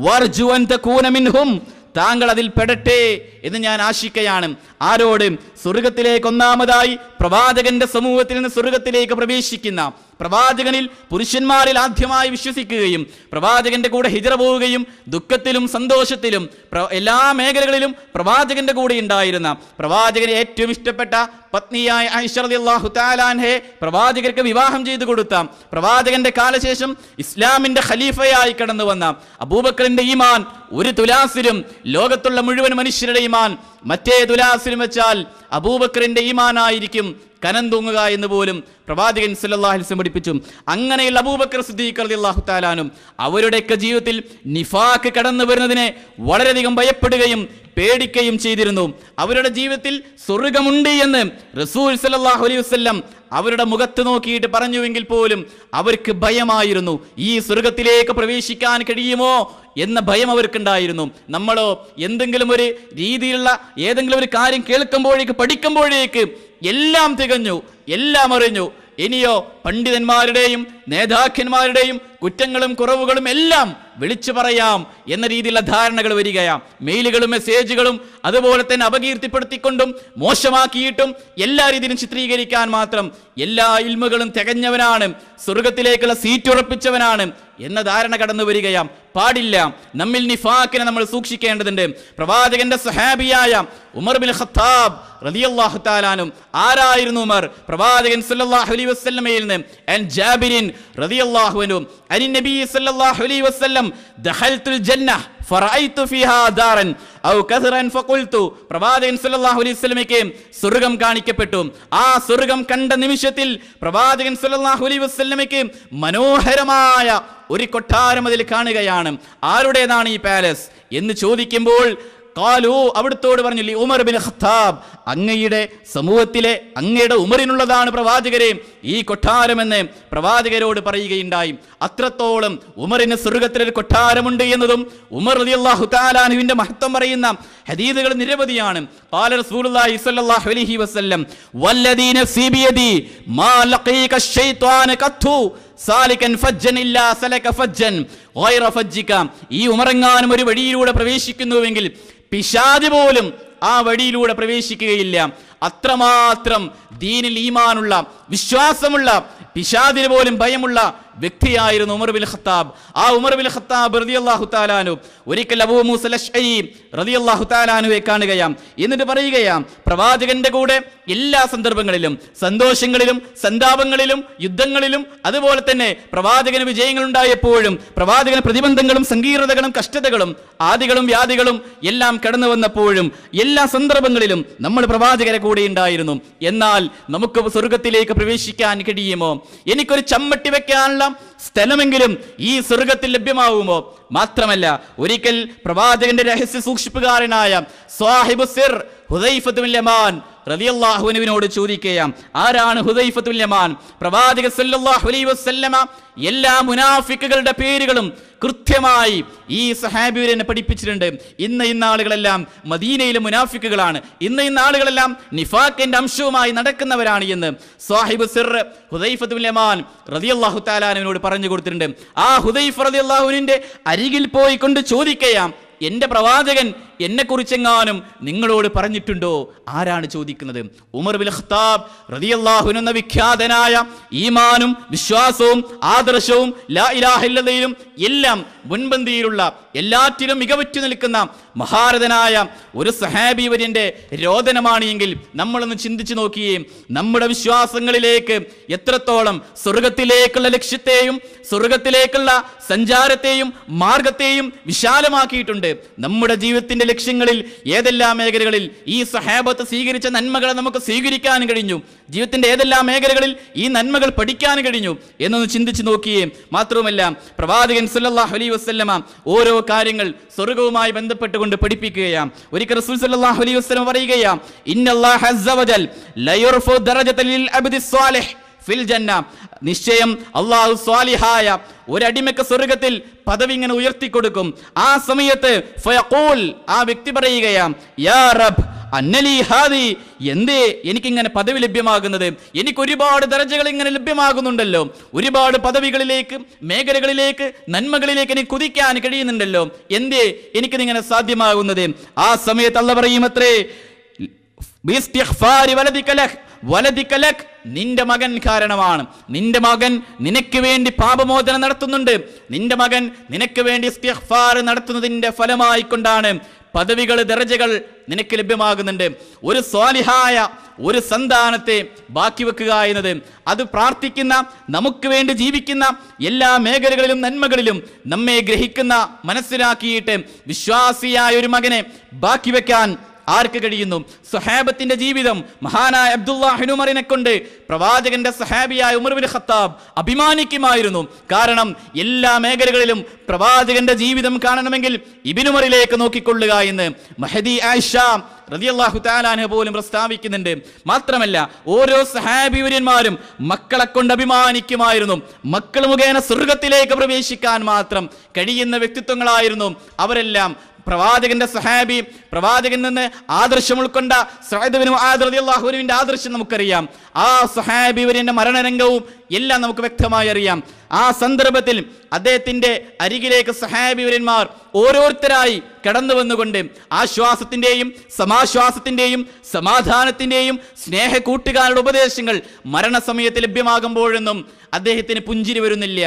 വർജു അൻ തകൂന മിൻഹും, താങ്കൾ അതിൽ പെടട്ടെ എന്ന് ഞാൻ ആശിക്കുകയാണ്. ആരോട്? സ്വർഗത്തിലേക്ക് ഒന്നാമതായി പ്രവാചകന്റെ സമൂഹത്തിൽ നിന്ന് സ്വർഗത്തിലേക്ക് പ്രവേശിക്കുന്ന പ്രവാചകനിൽ പുരുഷന്മാരിൽ ആദ്യമായി വിശ്വസിക്കുകയും പ്രവാചകന്റെ കൂടെ ഹിജ്റ പോവുകയും ദുഃഖത്തിലും സന്തോഷത്തിലും എല്ലാ മേഖലകളിലും പ്രവാചകന്റെ കൂടെ ഉണ്ടായിരുന്ന പ്രവാചകന് ഏറ്റവും ഇഷ്ടപ്പെട്ട പത്നിയായ ആയിഷ റളിയല്ലാഹു തആല അൻഹയെ പ്രവാചകർക്ക് വിവാഹം ചെയ്തു കൊടുത്ത പ്രവാചകന്റെ കാലശേഷം ഇസ്ലാമിന്റെ ഖലീഫയായി കടന്നു വന്ന അബൂബക്കറിന്റെ ഈമാൻ ഒരു തുലാസിലും ലോകത്തുള്ള മുഴുവൻ മനുഷ്യരുടെ ഈമാൻ മറ്റേ തുലാസിലും വെച്ചാൽ അബൂബക്കറിന്റെ ഈമാനായിരിക്കും കനം തൂങ്ങുക എന്ന് പോലും പ്രവാചകൻ സല്ലല്ലാഹു അലൈഹി വസല്ലം പഠിപ്പിച്ചു. അങ്ങനെയുള്ള അബൂബക്കർ സിദ്ദീഖ് റളിയല്ലാഹു തആല അൻഹു അവരുടെയൊക്കെ ജീവിതത്തിൽ നിഫാഖ് കടന്നു വരുന്നതിനെ വളരെയധികം ഭയപ്പെടുകയും പേടിക്കുകയും ചെയ്തിരുന്നു. അവരുടെ ജീവിതത്തിൽ സ്വർഗമുണ്ട് എന്ന് റസൂൽ സല്ലല്ലാഹു അലൈഹി വസല്ലം അവരുടെ മുഖത്ത് നോക്കിയിട്ട് പറഞ്ഞുവെങ്കിൽ പോലും അവർക്ക് ഭയമായിരുന്നു. ഈ സ്വർഗത്തിലേക്ക് പ്രവേശിക്കാൻ കഴിയുമോ എന്ന ഭയം അവർക്കുണ്ടായിരുന്നു. നമ്മളോ എന്തെങ്കിലും ഒരു രീതിയിലുള്ള ഏതെങ്കിലും ഒരു കാര്യം കേൾക്കുമ്പോഴേക്ക് പഠിക്കുമ്പോഴേക്ക് എല്ലാം തികഞ്ഞു, എല്ലാം അറിഞ്ഞു, ഇനിയോ പണ്ഡിതന്മാരുടെയും നേതാക്കന്മാരുടെയും കുറ്റങ്ങളും കുറവുകളും എല്ലാം വിളിച്ചു പറയാം എന്ന രീതിയിലുള്ള ധാരണകൾ വരികയാണ്. മെയിലുകളും മെസ്സേജുകളും അതുപോലെ തന്നെ അപകീർത്തിപ്പെടുത്തിക്കൊണ്ടും മോശമാക്കിയിട്ടും എല്ലാ രീതിയിലും ചിത്രീകരിക്കാൻ മാത്രം എല്ലാ ഇൽമുകളും തികഞ്ഞവനാണ്, സ്വർഗത്തിലേക്കുള്ള സീറ്റ് ഉറപ്പിച്ചവനാണ് എന്ന ധാരണ കടന്നു വരികയാം. പാടില്ല. നമ്മിൽ നിഫാക്കിനെ നമ്മൾ സൂക്ഷിക്കേണ്ടതുണ്ട്. പ്രവാചകന്റെ സഹാബിയായ ഉമർ ബിൻ ഖത്താബ് റളിയല്ലാഹു തആല അൻഹു, ആരായിരുന്നു ഉമർ? പ്രവാചകൻ സല്ലല്ലാഹു അലൈഹി വസല്ലമയിൽ നിന്ന് അൻ ജാബിരിൻ റളിയല്ലാഹു അൻഹു അനി നബി സല്ലല്ലാഹു അലൈഹി വസല്ലം ദഖൽതുൽ ജന്നഹ ഫറഅയ്തു ഫീഹാ ദാരൻ ഔ കഥറൻ ഫഖുൽതു. പ്രവാചകൻ സല്ലല്ലാഹു അലൈഹി വസല്ലമയ്ക്ക് സ്വർഗ്ഗം കാണിക്കപ്പെട്ടു. ആ സ്വർഗ്ഗം കണ്ട നിമിഷത്തിൽ പ്രവാചകൻ സല്ലല്ലാഹു അലൈഹി വസല്ലമയ്ക്ക് മനോഹരമായ ഒരു കൊട്ടാരം അതിൽ കാണുകയാണ്. ആരുടേതാണ് ഈ പാലസ് എന്ന് ചോദിക്കുമ്പോൾ ഖാലു, അവിടുത്തോട് പറഞ്ഞു, ലി ഉമർ ബിൻ ഖത്താബ്, അങ്ങയുടെ സമൂഹത്തിലെ അങ്ങയുടെ ഉമറിനുള്ളതാണ് പ്രവാചകരെ ഈ കൊട്ടാരമെന്ന് പ്രവാചകരോട് പറയുകയുണ്ടായി. അത്രത്തോളം ഉമറിന് സ്വർഗത്തിലൊരു കൊട്ടാരമുണ്ട് എന്നതും ഉമർ റളിയല്ലാഹു തആല അൻഹുവിന്റെ മഹത്വം പറയുന്ന ഹദീസുകൾ നിരവധിയാണ്. ഖാല റസൂലുള്ളാഹി സ്വല്ലല്ലാഹു അലൈഹി വസല്ലം വല്ലദീ നഫ്സി ബിയദി മാ ലഖീക ശൈത്വാന ഖത്തു സാലികൻ ഫജ്ജൻ ഇല്ലാ സലക ഫജ്ജൻ ഗൈറ ഫജ്ജിക. ഈ ഉമറങ്ങാനും ഒരു വഴിയിലൂടെ പ്രവേശിക്കുന്നുവെങ്കിൽ പിശാച് പോലും ആ വഴിയിലൂടെ പ്രവേശിക്കുകയില്ല. അത്രമാത്രം ദീനിൽ ഈമാനുള്ള വിശ്വാസമുള്ള പിശാചിന് പോലും ഭയമുള്ള വ്യക്തിയായിരുന്നു ഉമർ ബിൻ ഖത്താബ്. ആ ഉമർ ബിൻ ഖത്താബ് റളിയല്ലാഹു തആല അൻഹു ഒരിക്കൽ അബൂ മൂസ അശ്അരി റളിയല്ലാഹു തആല അൻഹുവെ കാണുകയാം. എന്നിട്ട് പറയുകയാം, പ്രവാചകന്റെ കൂടെ എല്ലാ സന്ദർഭങ്ങളിലും സന്തോഷങ്ങളിലും സന്താപങ്ങളിലും യുദ്ധങ്ങളിലും അതുപോലെ തന്നെ പ്രവാചകന് വിജയങ്ങൾ ഉണ്ടായപ്പോഴും പ്രവാചകന് പ്രതിബന്ധങ്ങളും സങ്കീർണതകളും കഷ്ടതകളും ആദികളും വ്യാധികളും എല്ലാം കടന്നു വന്നപ്പോഴും എല്ലാ സന്ദർഭങ്ങളിലും നമ്മൾ പ്രവാചകരെ കൂടെ ഉണ്ടായിരുന്നു. എന്നാൽ നമുക്ക് സ്വർഗത്തിലേക്ക് പ്രവേശിക്കാൻ കഴിയുമോ? എനിക്കൊരു ചമ്മട്ടി വെക്കാനുള്ള സ്ഥലമെങ്കിലും ഈ സ്വർഗത്തിൽ ലഭ്യമാവുമോ? മാത്രമല്ല, ഒരിക്കൽ പ്രവാചകന്റെ രഹസ്യ സൂക്ഷിപ്പുകാരനായ സാഹിബു സിർ ഹുദൈഫത്തുൽ യമാൻ റളിയല്ലാഹു അൻഹുവിനോട് ചോദിക്കുകയാണ്. ആരാണ് ഹുദൈഫത്തുൽ യമാൻ? പ്രവാചകൻ സല്ലല്ലാഹു അലൈഹി വസല്ലമ എല്ലാ മുനാഫിക്കുകളുടെ പേരുകളും കൃത്യമായി ഈ സഹാബിയെ പഠിപ്പിച്ചിട്ടുണ്ട്. ഇന്ന ആളുകളെല്ലാം മദീനയിലെ മുനാഫിക്കുകളാണ്, ഇന്ന ആളുകളെല്ലാം നിഫാഖിന്റെ അംശവുമായി നടക്കുന്നവരാണ് എന്ന് സാഹിബ് സിർ ഹുദൈഫത്തുൽ യമാൻ റളിയല്ലാഹു തആല അൻഹുവിനോട് പറഞ്ഞു കൊടുത്തിട്ടുണ്ട്. ആ ഹുദൈഫ റളിയല്ലാഹു അൻഹുവിന്റെ അരികിൽ പോയി കൊണ്ട് ചോദിക്കുകയാണ്, എന്റെ പ്രവാചകൻ എന്നെ കുറിച്ചെങ്ങാനും നിങ്ങളോട് പറഞ്ഞിട്ടുണ്ടോ? ആരാണ് ചോദിക്കുന്നത്? ഉമർ ബിൻ ഖത്താബ് റളിയല്ലാഹു അൻഹു എന്ന വിഖ്യാതനായ ഈമാനും വിശ്വാസവും ആദർശവും ലാ ഇലാഹ ഇല്ലല്ലയും എല്ലാം മുൻപന്തിയിലുള്ള എല്ലാറ്റിലും മികവുറ്റു നിൽക്കുന്ന മഹാരഥനായ ഒരു സഹാബി വര്യന്റെ രോദനമാണ് എങ്കിൽ നമ്മളൊന്ന് ചിന്തിച്ചു നോക്കിയേ. നമ്മുടെ വിശ്വാസങ്ങളിലേക്ക് എത്രത്തോളം സ്വർഗത്തിലേക്കുള്ള ലക്ഷ്യത്തെയും സ്വർഗത്തിലേക്കുള്ള സഞ്ചാരത്തെയും മാർഗത്തെയും വിശാലമാക്കിയിട്ടുണ്ട്. നമ്മുടെ ജീവിതത്തിന്റെ ലക്ഷ്യങ്ങളിൽ ഏതെല്ലാം മേഖലകളിൽ ഈ സഹാബത്ത് സ്വീകരിച്ച നന്മകളെ നമുക്ക് സ്വീകരിക്കാൻ കഴിഞ്ഞു, ജീവിതത്തിന്റെ ഏതെല്ലാം മേഖലകളിൽ ഈ നന്മകൾ പഠിക്കാൻ കഴിഞ്ഞു എന്നൊന്ന് ചിന്തിച്ചു നോക്കിയേ. മാത്രവുമല്ല, പ്രവാചകൻ സല്ലല്ലാഹു അലൈഹി വസല്ലമ ഓരോ കാര്യങ്ങൾ സ്വർഗവുമായി ബന്ധപ്പെട്ടുകൊണ്ട് പഠിപ്പിക്കുകയാണ്. ഒരിക്കൽ റസൂൽ സല്ലല്ലാഹു അലൈഹി വസല്ലമ പറയുകയാണ്, ഇന്നല്ലാഹ അസ്സ വജൽ ലയർഫു ദറജത ലിൽ അബ്ദി സ്വാലിഹ് ഫിൽ ജന്ന. നിശ്ചയം അല്ലാഹു സ്വാലിഹായ ഒരടിമക്ക് സ്വർഗത്തിൽ പദവി ഇങ്ങനെ ഉയർത്തിക്കൊടുക്കും. ആ സമയത്ത് ഫയഖൂൽ, ആ വ്യക്തി പറയുകയാണ്, യാ റബ്ബ് അന്നലി ഹാദി, എന്തേ എനിക്കിങ്ങനെ പദവി ലഭ്യമാകുന്നത്? എനിക്ക് ഒരുപാട് ദർജകൾ ഇങ്ങനെ ലഭ്യമാകുന്നുണ്ടല്ലോ, ഒരുപാട് പദവികളിലേക്ക് മേഖലകളിലേക്ക് നന്മകളിലേക്ക് എനിക്ക് കുതിക്കാൻ കഴിയുന്നുണ്ടല്ലോ, എന്തേ എനിക്കിതിങ്ങനെ സാധ്യമാകുന്നത്? ആ സമയത്ത് അല്ലാഹു പറയുമത്രേ, നിന്റെ മകൻ കാരണമാണ്. നിന്റെ മകൻ നിനക്ക് വേണ്ടി പാപമോചനം നടത്തുന്നുണ്ട്. നിന്റെ മകൻ നിനക്ക് വേണ്ടി ഇസ്തിഗ്ഫാർ നടത്തുന്നതിന്റെ ഫലമായി കൊണ്ടാണ് പദവികൾ ദർജകൾ നിനക്ക് ലഭ്യമാകുന്നുണ്ട്. ഒരു സ്വാലിഹായ ഒരു സന്താനത്തെ ബാക്കി വെക്കുക എന്നത്, അത് പ്രാർത്ഥിക്കുന്ന നമുക്ക് വേണ്ടി ജീവിക്കുന്ന എല്ലാ മേഖലകളിലും നന്മകളിലും നമ്മെ ഗ്രഹിക്കുന്ന മനസ്സിലാക്കിയിട്ട് വിശ്വാസിയായ ഒരു മകനെ ബാക്കി വെക്കാൻ ആർക്ക് കഴിയുന്നു? സ്വഹാബത്തിന്റെ ജീവിതം മഹാനായ അബ്ദുല്ലാഹ് ഇബ്നു ഉമറിനെ കൊണ്ട് പ്രവാചകന്റെ സ്വഹാബിയായ ഉമർ ഇബ്നു ഖത്താബ് അഭിമാനിക്കുമായിരുന്നു. കാരണം എല്ലാ മേഖലകളിലും പ്രവാചകന്റെ ജീവിതം കാണണമെങ്കിൽ ഇബ്നു ഉമറിലേക്ക് നോക്കിക്കൊള്ളുക എന്ന് മഹദി ആയിഷ റളിയല്ലാഹു തആല അൻഹ പോലും പ്രസ്താവിക്കുന്നുണ്ട്. മാത്രമല്ല ഓരോ സഹാബിവര്യന്മാരും മക്കളെ കൊണ്ട് അഭിമാനിക്കുമായിരുന്നു. മക്കൾ മുഖേന സ്വർഗത്തിലേക്ക് പ്രവേശിക്കാൻ മാത്രം കഴിയുന്ന വ്യക്തിത്വങ്ങളായിരുന്നു അവരെല്ലാം. പ്രവാചകന്റെ സഹാബി, പ്രവാചകൻ നിന്ന് ആദർശം ഉൾക്കൊണ്ട സഅദ് ഇബ്നു മുആദ് റളിയല്ലാഹു അൻഹുവിന്റെ ആദർശം നമുക്കറിയാം. ആ സഹാബി വര്യന്റെ മരണരംഗവും എല്ലാം നമുക്ക് വ്യക്തമായി അറിയാം. ആ സന്ദർഭത്തിൽ അദ്ദേഹത്തിന്റെ അരികിലേക്ക് സഹാബി വര്യന്മാർ ഓരോരുത്തരായി കടന്നു വന്നുകൊണ്ട് ആശ്വാസത്തിന്റെയും സമാശ്വാസത്തിന്റെയും സമാധാനത്തിന്റെയും സ്നേഹ കൂട്ടുകാരുടെ ഉപദേശങ്ങൾ മരണസമയത്ത് ലഭ്യമാകുമ്പോഴൊന്നും അദ്ദേഹത്തിന് പുഞ്ചിരി വരുന്നില്ല.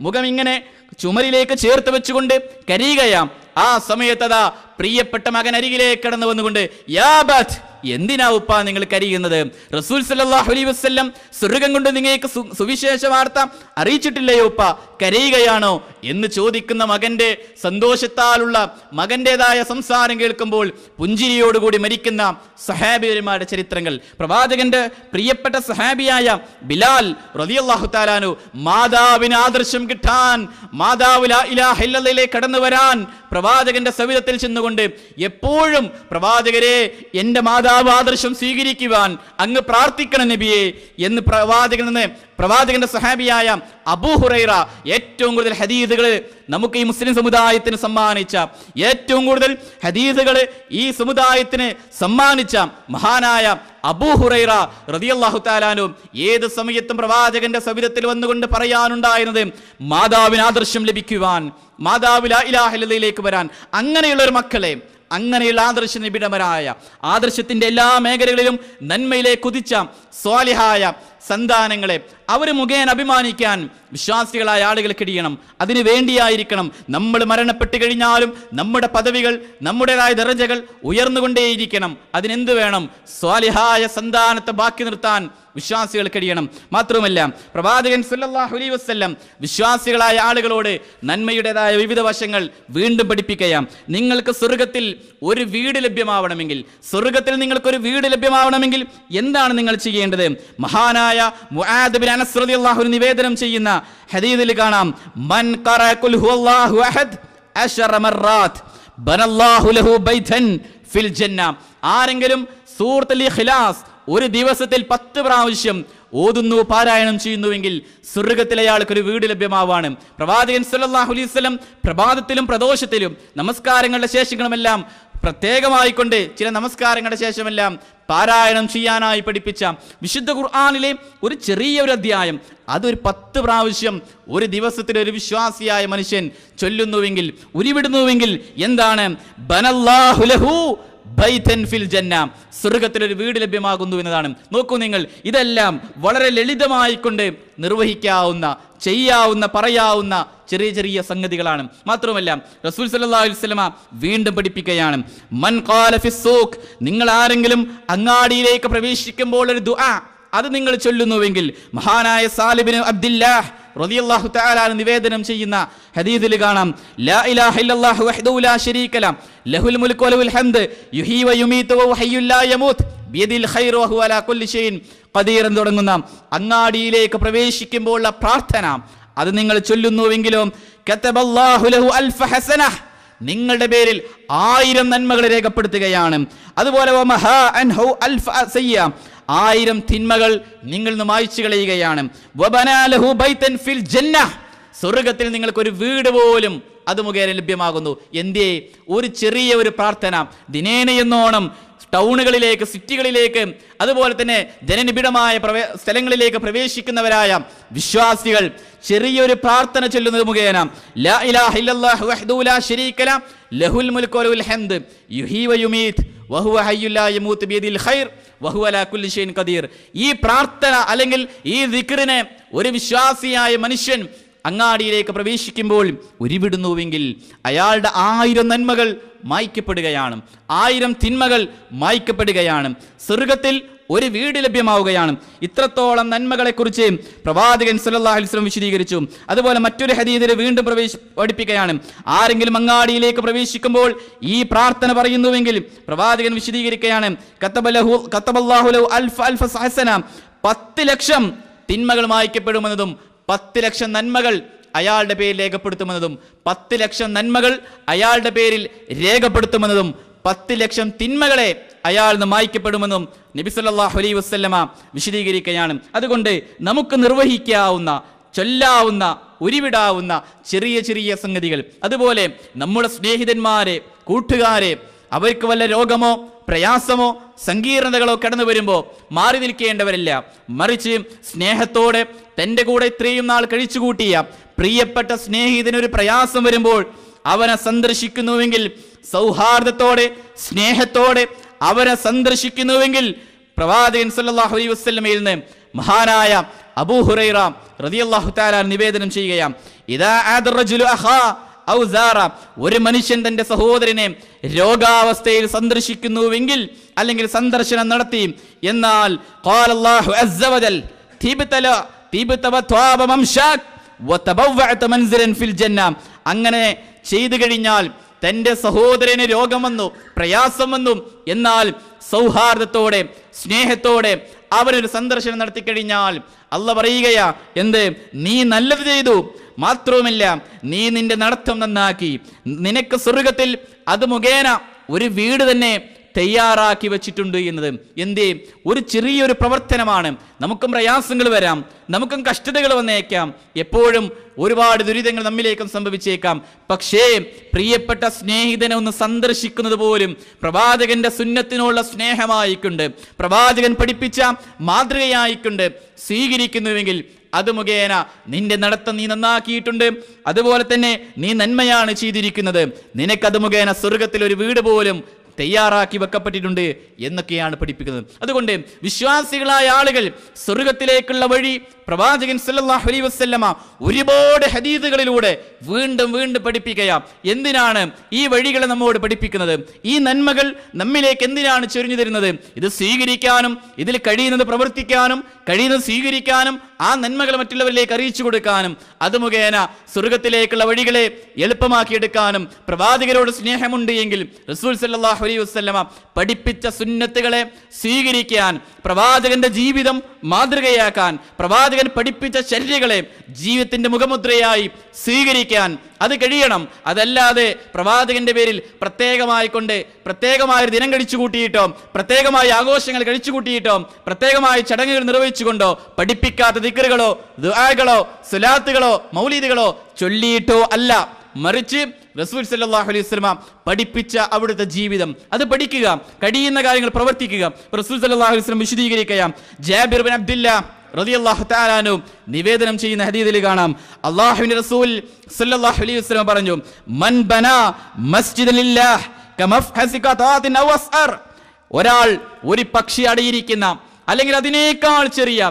മുഖം ഇങ്ങനെ ചുമരിലേക്ക് ചേർത്ത് വെച്ചുകൊണ്ട് കരയുകയാം. ആ സമയത്തതാ പ്രിയപ്പെട്ട മകൻ അരികിലേക്ക് കടന്നു വന്നുകൊണ്ട് യാ ബത്ത്, എന്തിനാ ഉപ്പ നിങ്ങൾ കരയുന്നത്? റസൂൽ സല്ലല്ലാഹു അലൈഹി വസല്ലം സ്വർഗ്ഗം കൊണ്ട് നിങ്ങൾക്ക് സുവിശേഷ വാർത്ത അറിയിച്ചിട്ടില്ലയോ ഉപ്പ, കരയുകയാണോ എന്ന് ചോദിക്കുന്ന മകന്റെ സന്തോഷത്താലുള്ള മകന്റേതായ സംസാരം കേൾക്കുമ്പോൾ പുഞ്ചിരിയോടുകൂടി മരിക്കുന്ന സഹാബിമാരുടെ ചരിത്രങ്ങൾ. പ്രവാചകന്റെ പ്രിയപ്പെട്ട സഹാബിയായ ബിലാൽ റളിയല്ലാഹു തആല അൻഹു മാതാവിന് ആദർശം കിട്ടാൻ, മാതാവ് ലാ ഇലാഹ ഇല്ലല്ലാഹിലേക്ക് കടന്നു വരാൻ പ്രവാചകന്റെ സവിധത്തിൽ ചെന്നുകൊണ്ട് എപ്പോഴും പ്രവാചകരെ എന്റെ മാതാവ് ആദർശം സ്വീകരിക്കുവാൻ അങ്ങ് പ്രാർത്ഥിക്കണം നബിയെ എന്ന് പ്രവാചകന്റെ സഹാബിയായ അബൂ ഹുറൈറ ഏറ്റവും കൂടുതൽ ഹദീസുകൾ നമുക്ക് ഈ മുസ്ലിം സമുദായത്തിന് സമ്മാനിച്ച, ഏറ്റവും കൂടുതൽ ഹദീസുകൾ ഈ സമുദായത്തിന് സമ്മാനിച്ച മഹാനായ അബൂ ഹുറൈറ റളിയല്ലാഹു തആല അൻഹു ഏത് സമയത്തും പ്രവാചകന്റെ സവിധത്തിൽ വന്നുകൊണ്ട് പറയാനുണ്ടായിരുന്നത് മാതാവിന് ആദർശം ലഭിക്കുവാൻ, മാതാവ് ലാ ഇലാഹ ഇല്ലല്ലാഹിലേക്ക് വരാൻ, അങ്ങനെയുള്ള ഒരു മക്കളെ, അങ്ങനെയുള്ള ആദർശ നിബിഡമരായ ആദർശത്തിന്റെ എല്ലാ മേഖലകളിലും നന്മയിലേക്ക് കുതിച്ച സ്വാലിഹായ സന്താനങ്ങളെ അവർ മുഖേന അഭിമാനിക്കാൻ വിശ്വാസികളായ ആളുകൾ കഴിയണം. അതിനു വേണ്ടിയായിരിക്കണം നമ്മൾ മരണപ്പെട്ട് കഴിഞ്ഞാലും നമ്മുടെ പദവികൾ, നമ്മുടേതായ ദറജകൾ ഉയർന്നുകൊണ്ടേയിരിക്കണം. അതിനെന്ത് വേണം? സ്വാലിഹായ സന്താനത്തെ ബാക്കി നിർത്താൻ വിശ്വാസികൾ കഴിയണം. മാത്രവുമല്ല പ്രവാചകൻ സല്ലല്ലാഹു അലൈഹി വസല്ലം വിശ്വാസികളായ ആളുകളോട് നന്മയുടേതായ വിവിധ വശങ്ങൾ വീണ്ടും പഠിപ്പിക്കുകയാണ്. നിങ്ങൾക്ക് സ്വർഗത്തിൽ ഒരു വീട് ലഭ്യമാവണമെങ്കിൽ, സ്വർഗത്തിൽ നിങ്ങൾക്കൊരു വീട് ലഭ്യമാവണമെങ്കിൽ എന്താണ് നിങ്ങൾ ചെയ്യേണ്ടത്? മഹാനായ മുആദ് ബിൻ അനസ് റളിയല്ലാഹു അൻഹു നിവേദനം ചെയ്യുന്ന ഹദീസിൽ കാണാം, മൻ ഖറഅ ഖുൽ ഹുവല്ലാഹു അഹദ് 10 മർറാത്ത് ബനല്ലാഹു ലഹു ബൈതൻ ഫിൽ ജന്ന. ആരെങ്കിലും സൂറത്തുൽ ഇഖ്ലാസ് ഒരു ദിവസത്തിൽ 10 പ്രാവശ്യം ഓതുന്നു, പാരായണം ചെയ്യുന്നുവെങ്കിൽ സ്വർഗ്ഗത്തിൽ അയാൾക്കൊരു വീട് ലഭ്യമാവാണ്. പ്രവാചകൻ സല്ലല്ലാഹു അലൈഹി വസല്ലം പ്രഭാതത്തിലും പ്രദോഷത്തിലും നമസ്കാരങ്ങളുടെ ശേഷങ്ങളുമെല്ലാം പ്രത്യേകമായിക്കൊണ്ട് ചില നമസ്കാരങ്ങളുടെ ശേഷമെല്ലാം പാരായണം ചെയ്യാനായി പഠിപ്പിച്ച വിശുദ്ധ ഖുർആനിലെ ഒരു ചെറിയൊരു അധ്യായം അതൊരു 10 പ്രാവശ്യം ഒരു ദിവസത്തിൽ ഒരു വിശ്വാസിയായ മനുഷ്യൻ ചൊല്ലുന്നുവെങ്കിൽ, ഉരുവിടുന്നുവെങ്കിൽ എന്താണ്? ബനല്ലാഹു ലഹു ബൈതൻ ഫിൽ ജന്ന, സ്വർഗ്ഗത്തിലൊരു വീട് ലഭ്യമാകുന്നു എന്നതാണ്. നോക്കൂ നിങ്ങൾ, ഇതെല്ലാം വളരെ ലളിതമായിക്കൊണ്ട് നിർവഹിക്കാവുന്ന, ചെയ്യാവുന്ന, പറയാവുന്ന ചെറിയ ചെറിയ സംഗതികളാണ്. മാത്രമല്ല റസൂൽ സല്ലല്ലാഹു അലൈഹി വസല്ലമ വീണ്ടും പഠിപ്പിക്കുകയാണ്, മൻ ഖാല ഫിസ്സൂഖ്, നിങ്ങൾ ആരെങ്കിലും അങ്ങാടിയിലേക്ക് പ്രവേശിക്കുമ്പോൾ ഒരു ദുആ അത് നിങ്ങൾ ചൊല്ലുന്നുവെങ്കിൽ, മഹാനായ സാലിബ് ഇബ്നു അബ്ദുല്ലാഹ് റളിയല്ലാഹു തആല നിവേദനം ചെയ്യുന്ന ഹദീസിൽ കാണാം, ലാ ഇലാഹ ഇല്ലല്ലാഹു വഹ്ദഹു ലാ ശരീക ലഹു ലഹുൽ മുൽക്കു വലഹുൽ ഹംദ് യുഹീ വയുമീതു വഹുവ ഹയ്യുൻ ലാ യമൂത്ത് ബിയദിൽ ഖൈറു വഹുവ അലാ കുല്ലി ഷൈഇൻ ഖദീർ എന്ന് തുടങ്ങുന്ന അങ്ങാടിയിലേക്ക് പ്രവേശിക്കുമ്പോഴുള്ള പ്രാർത്ഥന അത് നിങ്ങൾ ചൊല്ലുന്നുവെങ്കിലോ കതബല്ലാഹു ലഹു അൽഫ ഹസനഹ്, നിങ്ങളുടെ പേരിൽ 1000 നന്മകൾ രേഖപ്പെടുത്തുകയാണ്. അതുപോലെ വമഹാ അൻഹു അൽഫ സയ്യ, 1000 തിന്മകൾ നിങ്ങൾ നിന്ന് മായ്ച്ചു കളയുകയാണ്. വബനാ ലഹു ബൈതൻ ഫിൽ ജന്ന, സ്വർഗ്ഗത്തിൽ നിങ്ങൾക്കൊരു വീട് പോലും അത് മുഖേന ലഭ്യമാകുന്നു. എന്തേ? ഒരു ചെറിയ ഒരു പ്രാർത്ഥന ദിനേന എന്നോണം ടൗണുകളിലേക്ക്, സിറ്റികളിലേക്ക്, അതുപോലെ തന്നെ ജനനിബിഡമായ സ്ഥലങ്ങളിലേക്ക് പ്രവേശിക്കുന്നവരായ വിശ്വാസികൾ ചെറിയൊരു പ്രാർത്ഥന ചൊല്ലുന്നത് മുഖേന ലാ ഇലാഹ ഇല്ലല്ലാഹു വഹ്ദഹു ലാ ശരീക ലഹു ലഹുൽ മുൽക്കു വലഹുൽ ഹംദ് യുഹീ വയുമീത് വഹുവ ഹയ്യുൻ ലാ യമൂത്ത് ബിയദിൽ ഖൈർ വഹുവ അലാ കുല്ലി ഷൈഇൻ ഖദീർ. ഈ പ്രാർത്ഥന അല്ലെങ്കിൽ ഈ ദിക്റിനെ ഒരു വിശ്വാസിയായ മനുഷ്യൻ അങ്ങാടിയിലേക്ക് പ്രവേശിക്കുമ്പോൾ ഉരുവിടുന്നുവെങ്കിൽ അയാളുടെ 1000 നന്മകൾ മായ്ക്കപ്പെടുകയാണ്, 1000 തിന്മകൾ മായ്ക്കപ്പെടുകയാണ്, സ്വർഗത്തിൽ ഒരു വീട് ലഭ്യമാവുകയാണ്. ഇത്രത്തോളം നന്മകളെക്കുറിച്ച് പ്രവാചകൻ സല്ലല്ലാഹു അലൈഹി വസല്ലം വിശദീകരിച്ചു. അതുപോലെ മറ്റൊരു ഹദീസിൽ വീണ്ടും പഠിപ്പിക്കുകയാണ്, ആരെങ്കിലും അങ്ങാടിയിലേക്ക് പ്രവേശിക്കുമ്പോൾ ഈ പ്രാർത്ഥന പറയുന്നുവെങ്കിൽ പ്രവാചകൻ വിശദീകരിക്കുകയാണ്, കതബല്ലാഹു ലഹു അൽഫ ഹസന, 10 ലക്ഷം തിന്മകൾ മായ്ക്കപ്പെടുമെന്നതും 10 ലക്ഷം നന്മകൾ അയാളുടെ പേരിൽ രേഖപ്പെടുത്തുമെന്നതും 10 ലക്ഷം നന്മകൾ അയാളുടെ പേരിൽ രേഖപ്പെടുത്തുമെന്നതും 10 ലക്ഷം തിന്മകളെ അയാൾ നിന്ന് മായ്ക്കപ്പെടുമെന്നും നബി സല്ലല്ലാഹു അലൈഹി വസല്ലമ വിശദീകരിക്കുകയാണ്. അതുകൊണ്ട് നമുക്ക് നിർവഹിക്കാവുന്ന, ചൊല്ലാവുന്ന, ഉരുവിടാവുന്ന ചെറിയ ചെറിയ സംഗതികൾ, അതുപോലെ നമ്മുടെ സ്നേഹിതന്മാരെ, കൂട്ടുകാരെ, അവർക്ക് വല്ല രോഗമോ പ്രയാസമോ സങ്കീർണതകളോ കടന്നു വരുമ്പോൾ മാറി നിൽക്കേണ്ടവരല്ല, മറിച്ച് സ്നേഹത്തോടെ തൻ്റെ കൂടെ ഇത്രയും നാൾ കഴിച്ചുകൂട്ടിയ പ്രിയപ്പെട്ട സ്നേഹിതനൊരു പ്രയാസം വരുമ്പോൾ അവനെ സന്ദർശിക്കുന്നുവെങ്കിൽ, സൗഹാർദ്ദത്തോടെ സ്നേഹത്തോടെ അവനെ സന്ദർശിക്കുന്നുവെങ്കിൽ പ്രവാചകൻ സല്ലല്ലാഹു അലൈഹി വസല്ലമയിൽ നിന്ന് മഹാനായ അബൂ ഹുറൈറ റളിയല്ലാഹു തആല നിവേദനം ചെയ്യുകയാണ്, ഇദാ ആദ റജുലു അഖാ ഔ സാറ, ഒരു മനുഷ്യൻ തന്റെ സഹോദരനെ രോഗാവസ്ഥയിൽ സന്ദർശിക്കുന്നുവെങ്കിൽ അല്ലെങ്കിൽ സന്ദർശനം നടത്തി എന്നാൽ ഖാലല്ലാഹു അസ്സ വജൽ തിബ്ത വത്വാബ മംശാക് വതബവഅത മൻസിലൻ ഫിൽ ജന്ന, അങ്ങനെ ചെയ്തു കഴിഞ്ഞാൽ തൻ്റെ സഹോദരന് രോഗം വന്നു, പ്രയാസം വന്നു, എന്നാൽ സൗഹാർദ്ദത്തോടെ സ്നേഹത്തോടെ അവനൊരു സന്ദർശനം നടത്തിക്കഴിഞ്ഞാൽ അള്ളാഹ് പറയുകയാ, എന്ത്, നീ നല്ലത് ചെയ്തു, മാത്രവുമല്ല നീ നിന്റെ നടത്തം നന്നാക്കി, നിനക്ക് സ്വർഗത്തിൽ അത് മുഖേന ഒരു വീട് തന്നെ തയ്യാറാക്കി വെച്ചിട്ടുണ്ട് എന്നത്. എന്തേ, ഒരു ചെറിയൊരു പ്രവർത്തനമാണ്. നമുക്കും പ്രയാസങ്ങൾ വരാം, നമുക്കും കഷ്ടതകൾ വന്നേക്കാം, എപ്പോഴും ഒരുപാട് ദുരിതങ്ങൾ നമ്മിലേക്കും സംഭവിച്ചേക്കാം. പക്ഷേ പ്രിയപ്പെട്ട സ്നേഹിതനെ ഒന്ന് സന്ദർശിക്കുന്നത് പോലും പ്രവാചകന്റെ സുന്നത്തിനുള്ള സ്നേഹമായിക്കൊണ്ട്, പ്രവാചകൻ പഠിപ്പിച്ച മാതൃകയായിക്കൊണ്ട് സ്വീകരിക്കുന്നുവെങ്കിൽ അത് മുഖേന നിന്റെ നടത്തം നീ നന്നാക്കിയിട്ടുണ്ട്, അതുപോലെ തന്നെ നീ നന്മയാണ് ചെയ്തിരിക്കുന്നത്, നിനക്കത് മുഖേന സ്വർഗത്തിൽ ഒരു വീട് പോലും തയ്യാറാക്കി വെക്കപ്പെട്ടിട്ടുണ്ട് എന്നൊക്കെയാണ് പഠിപ്പിക്കുന്നത്. അതുകൊണ്ട് വിശ്വാസികളായ ആളുകൾ സ്വർഗത്തിലേക്കുള്ള വഴി പ്രവാചകൻ സല്ലല്ലാഹു അലൈഹി വസല്ലമ ഒരുപാട് ഹദീസുകളിലൂടെ വീണ്ടും വീണ്ടും പഠിപ്പിക്കുകയാണ്. എന്തിനാണ് ഈ വഴികളെ നമ്മോട് പഠിപ്പിക്കുന്നത്? ഈ നന്മകൾ നമ്മിലേക്ക് എന്തിനാണ് ചൊരിഞ്ഞു തരുന്നത്? ഇത് സ്വീകരിക്കാനും ഇതിൽ കഴിയുന്നത് പ്രവർത്തിക്കാനും കഴിയുന്നത് സ്വീകരിക്കാനും ആ നന്മകൾ മറ്റുള്ളവരിലേക്ക് അറിയിച്ചു കൊടുക്കാനും അത് മുഖേന സ്വർഗത്തിലേക്കുള്ള വഴികളെ എളുപ്പമാക്കിയെടുക്കാനും പ്രവാചകരോട് സ്നേഹമുണ്ട് എങ്കിൽ റസൂൽ സല്ലല്ലാഹു അലൈഹി വസല്ലമ പഠിപ്പിച്ച സുന്നത്തുകളെ സ്വീകരിക്കാൻ, പ്രവാചകന്റെ ജീവിതം മാതൃകയാക്കാൻ, പ്രവാചകൻ പഠിപ്പിച്ച ചര്യകളെ ജീവിതത്തിന്റെ മുഖമുദ്രയായി സ്വീകരിക്കാൻ അത് കഴിയണം. അതല്ലാതെ പ്രവാചകന്റെ പേരിൽ പ്രത്യേകമായൊരു ദിനം കഴിച്ചു കൂട്ടിയിട്ടോ, പ്രത്യേകമായ ആഘോഷങ്ങൾ കഴിച്ചു കൂട്ടിയിട്ടോ, പ്രത്യേകമായ ചടങ്ങുകൾ നിർവഹിച്ചുകൊണ്ടോ, പഠിപ്പിക്കാത്ത ദിക്റുകളോ ദുആകളോ സ്വലാത്തുകളോ മൗലീദുകളോ ചൊല്ലിയിട്ടോ അല്ല, മറിച്ച് റസൂൽ സല്ലല്ലാഹു അലൈഹി വസല്ലം പഠിപ്പിച്ച അവിടുത്തെ ജീവിതം അത് പഠിക്കുക, കഴിയുന്ന കാര്യങ്ങൾ പ്രവർത്തിക്കുക. റസൂൽ സല്ലല്ലാഹു അലൈഹി വസല്ലം വിശദീകരിക്കുകയാണ്. ജാബിർ ബിൻ അബ്ദുല്ലാഹ് റളിയല്ലാഹു തആല അൻഹു നിവേദനം ചെയ്യുന്ന ഹദീസിൽ കാണാം, അല്ലാഹുവിന്റെ റസൂൽ സല്ലല്ലാഹു അലൈഹി വസല്ലം പറഞ്ഞു, മൻ ബനാ മസ്ജിദൻ ലില്ലാഹ് കമഫ്ഹസി ഖതാത്തിൻ ഔ അസ്അർ, ഒരാൾ ഒരു പക്ഷി അടയിരിക്കുന്ന അല്ലെങ്കിൽ അതിനേക്കാൾ ചെറിയ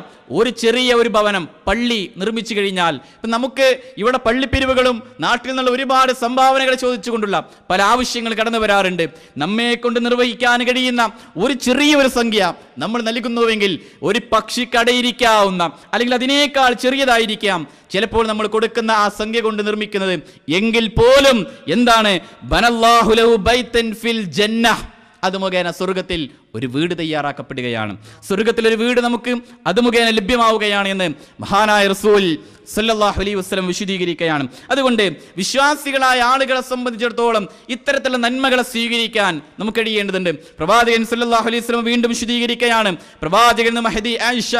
ഒരു ഭവനം, പള്ളി നിർമ്മിച്ചു കഴിഞ്ഞാൽ, ഇപ്പം നമുക്ക് ഇവിടെ പള്ളിപ്പിരിവുകളും നാട്ടിൽ നിന്നുള്ള ഒരുപാട് സംഭാവനകൾ ചോദിച്ചുകൊണ്ടുള്ള പല ആവശ്യങ്ങൾ കടന്നു വരാറുണ്ട്. നമ്മെ കൊണ്ട് നിർവഹിക്കാൻ കഴിയുന്ന ഒരു ചെറിയൊരു സംഖ്യ നമ്മൾ നൽകുന്നുവെങ്കിൽ ഒരു പക്ഷിക്കടയിരിക്കാവുന്ന അല്ലെങ്കിൽ അതിനേക്കാൾ ചെറിയതായിരിക്കാം ചിലപ്പോൾ നമ്മൾ കൊടുക്കുന്ന ആ സംഖ്യ കൊണ്ട് നിർമ്മിക്കുന്നത്, എങ്കിൽ പോലും എന്താണ്, ബനല്ലാഹു ലഹു ബൈതൻ ഫിൽ ജന്നഹ്, അത് മുഖേന സ്വർഗത്തിൽ ഒരു വീട് തയ്യാറാക്കപ്പെടുകയാണ്, സ്വർഗത്തിൽ ഒരു വീട് നമുക്ക് അത് മുഖേന ലഭ്യമാവുകയാണ് എന്ന് മഹാനായ റസൂൽ സല്ലല്ലാഹു അലൈഹി വസല്ലം വിശദീകരിക്കുകയാണ്. അതുകൊണ്ട് വിശ്വാസികളായ ആളുകളെ സംബന്ധിച്ചിടത്തോളം ഇത്തരത്തിലുള്ള നന്മകളെ സ്വീകരിക്കാൻ നമുക്ക് കഴിയേണ്ടതുണ്ട്. പ്രവാചകൻ സല്ലല്ലാഹു അലൈഹി വസല്ലം വീണ്ടും വിശദീകരിക്കുകയാണ്. പ്രവാചകൻ മഹദി ആയിഷ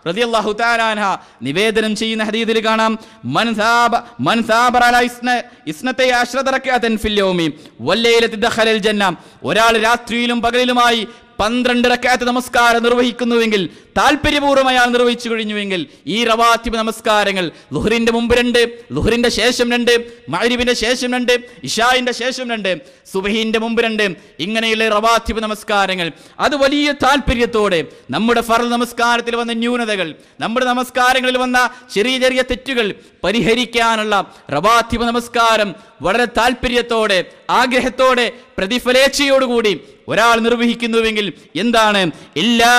റളിയല്ലാഹു തആല അൻഹ നിവേദനം ചെയ്യുന്ന ഹദീസിൽ കാണാം, മൻ സാബറ അലാ ഇസ്നതൈ അശ്റത റക്അതൻ ഫിൽ യൗമി വല്ലൈലതി ദഖലൽ ജന്ന, ഒരാൾ രാത്രിയിലും പകലിലുമായി 12 റക്അത്ത് നമസ്കാരം നിർവഹിക്കുന്നുവെങ്കിൽ താല്പര്യപൂർവ്വം അയാൾ നിർവഹിച്ചു കഴിഞ്ഞുവെങ്കിൽ ഈ റവാത്തിബ് നമസ്കാരങ്ങൾ ളുഹ്റിന്റെ മുമ്പ് 2, ളുഹ്റിന്റെ ശേഷം 2, മഗ്രിബിന്റെ ശേഷം 2, ഇശാഇന്റെ ശേഷം 2, സുബ്ഹിന്റെ മുമ്പ് 2, ഇങ്ങനെയുള്ള റവാത്തിബ് നമസ്കാരങ്ങൾ അത് വലിയ താല്പര്യത്തോടെ നമ്മുടെ ഫർള് നമസ്കാരത്തിൽ വന്ന ന്യൂനതകൾ, നമ്മുടെ നമസ്കാരങ്ങളിൽ വന്ന ചെറിയ ചെറിയ തെറ്റുകൾ പരിഹരിക്കാനുള്ള റവാത്തിബ് നമസ്കാരം വളരെ താല്പര്യത്തോടെ, ആഗ്രഹത്തോടെ, പ്രതിഫലേച്ഛയോടുകൂടി ഒരാൾ നിർവഹിക്കുന്നുവെങ്കിൽ എന്താണ്? ഇല്ലാ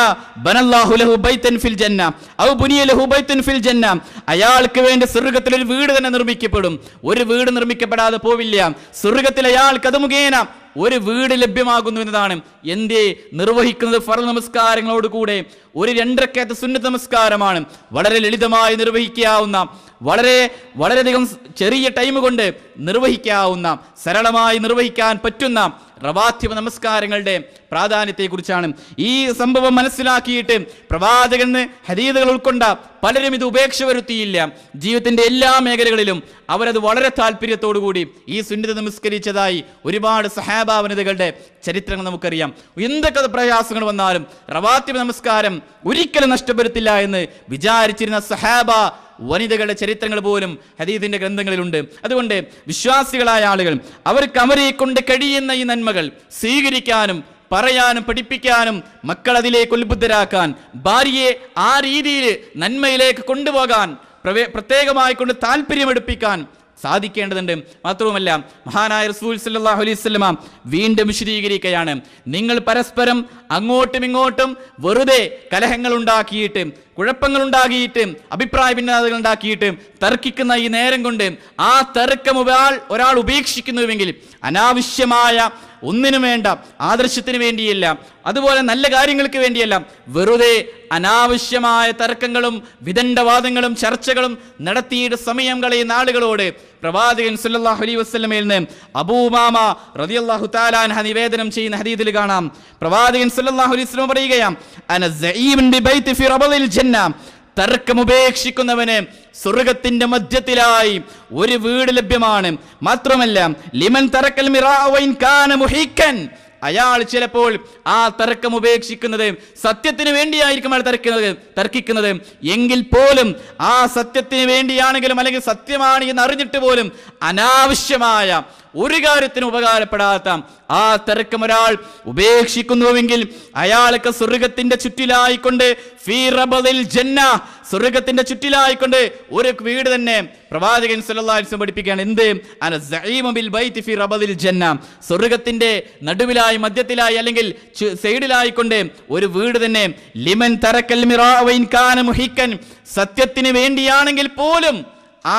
ബനല്ലാഹു ലഹു ബൈതൻ ഫിൽ ജന്ന ഔ ബുനിയ ലഹു ബൈതൻ ഫിൽ ജന്ന, അയാൾക്ക് വേണ്ടി സ്വർഗ്ഗത്തിൽ ഒരു വീട് തന്നെ നിർമ്മിക്കപ്പെടും. ഒരു വീട് നിർമ്മിക്കപ്പെടാതെ പോവില്ല. സ്വർഗ്ഗത്തിൽ അയാൾക്ക് അത് മുഖേന ഒരു വീട് ലഭ്യമാകുന്നു എന്നതാണ്. എന്തേ? നിർവഹിക്കുന്നത് ഫർള് നമസ്കാരങ്ങളോട് കൂടെ ഒരു 2 റക്അത്ത് സുന്നത്ത് നമസ്കാരമാണ്. വളരെ ലളിതമായി നിർവഹിക്കാവുന്ന, വളരെയധികം ചെറിയ ടൈം കൊണ്ട് നിർവഹിക്കാവുന്ന, സരളമായി നിർവഹിക്കാൻ പറ്റുന്ന റവാത്തിബ് നമസ്കാരങ്ങളുടെ പ്രാധാന്യത്തെക്കുറിച്ചാണ്. ഈ സംഭവം മനസ്സിലാക്കിയിട്ട് പ്രവാചകന് ഹദീസുകൾ ഉൾക്കൊണ്ട പലരും ഇത് ഉപേക്ഷ വരുത്തിയില്ല. ജീവിതത്തിന്റെ എല്ലാ മേഖലകളിലും അവരത് വളരെ താല്പര്യത്തോടുകൂടി ഈ സുന്നത്ത് നമസ്കരിച്ചതായി ഒരുപാട് സഹാബാ വനിതകളുടെ ചരിത്രങ്ങൾ നമുക്കറിയാം. എന്തൊക്കെ പ്രയാസങ്ങൾ വന്നാലും റവാത്തിബ് നമസ്കാരം ഒരിക്കലും നഷ്ടപ്പെടുത്തില്ല എന്ന് വിചാരിച്ചിരുന്ന സഹാബ വനിതകളുടെ ചരിത്രങ്ങൾ പോലും ഹദീസിന്റെ ഗ്രന്ഥങ്ങളിലുണ്ട്. അതുകൊണ്ട് വിശ്വാസികളായ ആളുകൾ അവരെ കൊണ്ട് കഴിയുന്ന ഈ നന്മകൾ സ്വീകരിക്കാനും പറയാനും പഠിപ്പിക്കാനും മക്കളതിലേക്ക് ഉത്ബുദ്ധരാക്കാൻ ഭാര്യയെ ആ രീതിയിൽ നന്മയിലേക്ക് കൊണ്ടുപോകാൻ പ്രത്യേകമായി കൊണ്ട് താല്പര്യമെടുപ്പിക്കാൻ സാധിക്കേണ്ടതുണ്ട്. മാത്രവുമല്ല മഹാനായ റസൂൽ സല്ലല്ലാഹു അലൈഹി വസല്ലമ വീണ്ടും വിശദീകരിക്കുകയാണ്, നിങ്ങൾ പരസ്പരം അങ്ങോട്ടും ഇങ്ങോട്ടും വെറുതെ കലഹങ്ങൾ ഉണ്ടാക്കിയിട്ട്, കുഴപ്പങ്ങൾ ഉണ്ടാക്കിയിട്ട്, അഭിപ്രായ ഭിന്നതകൾ ഉണ്ടാക്കിയിട്ട് തർക്കിക്കുന്ന ഈ നേരം കൊണ്ട് ആ തർക്കം ഒരാൾ ഉപേക്ഷിക്കുന്നുവെങ്കിൽ അനാവശ്യമായ ഒന്നിനും വേണ്ട, ആദർശത്തിന് വേണ്ടിയല്ല, അതുപോലെ നല്ല കാര്യങ്ങൾക്ക് വേണ്ടിയല്ല, വെറുതെ അനാവശ്യമായ തർക്കങ്ങളും വിദണ്ഡവാദങ്ങളും ചർച്ചകളും നടത്തിയിട്ട് സമയം കളയുന്ന ആളുകളോട് പ്രവാചകൻ സല്ലല്ലാഹു അലൈഹി വസല്ലമയിൽ നിന്ന് അബൂ ഉമാമ റളിയല്ലാഹു തആല അൻഹു നിവേദനം ചെയ്യുന്ന ഹദീസിൽ കാണാം, പ്രവാചകൻ സല്ലല്ലാഹു അലൈഹി വസല്ലം പറയുകയാണ്, അന സഈമുൻ ബിബൈതി ഫി റബദിൽ ജന്ന, തർക്കമുപേക്ഷിക്കുന്നവന് സ്വർഗത്തിന്റെ മധ്യത്തിലായി ഒരു വീട് ലഭ്യമാണ്. മാത്രമല്ല ലിമൻ തറക്കൽ മിറാ വഇൻ കാന മുഹിക്കൻ, അയാൾ ചിലപ്പോൾ ആ തർക്കം ഉപേക്ഷിക്കുന്നത് സത്യത്തിന് വേണ്ടിയായിരിക്കും അയാൾ തർക്കിക്കുന്നത് എങ്കിൽ പോലും ആ സത്യത്തിന് വേണ്ടിയാണെങ്കിലും അല്ലെങ്കിൽ സത്യമാണ് എന്ന് അറിഞ്ഞിട്ട് പോലും അനാവശ്യമായ ഒരു കാര്യത്തിന് ഉപകാരപ്പെടാത്ത ആ തർക്കം ഒരാൾ ഉപേക്ഷിക്കുന്നുവെങ്കിൽ അയാൾക്ക് സ്വർഗത്തിന്റെ ചുറ്റിലായിക്കൊണ്ട് ഫീ റബദിൽ ജന്ന, സ്വർഗത്തിന്റെ ചുറ്റിലായിക്കൊണ്ട് ഒരു വീട് തന്നെ പ്രവാചകൻ സല്ലല്ലാഹു അലൈഹി വസല്ലം പഠിപ്പിക്കുകയാണ്. എന്ത്? അന സഈമു ബിൽ ബൈതി ഫീ റബദിൽ ജന്ന, സ്വർഗത്തിന്റെ നടുവിലായി, മധ്യത്തിലായി അല്ലെങ്കിൽ സൈഡിലായിക്കൊണ്ട് ഒരു വീട് തന്നെ. ലിമൻ തറക്കൽ മിറാ വഇൻ കാന മുഹിക്കൻ, സത്യത്തിന് വേണ്ടിയാണെങ്കിൽ പോലും ആ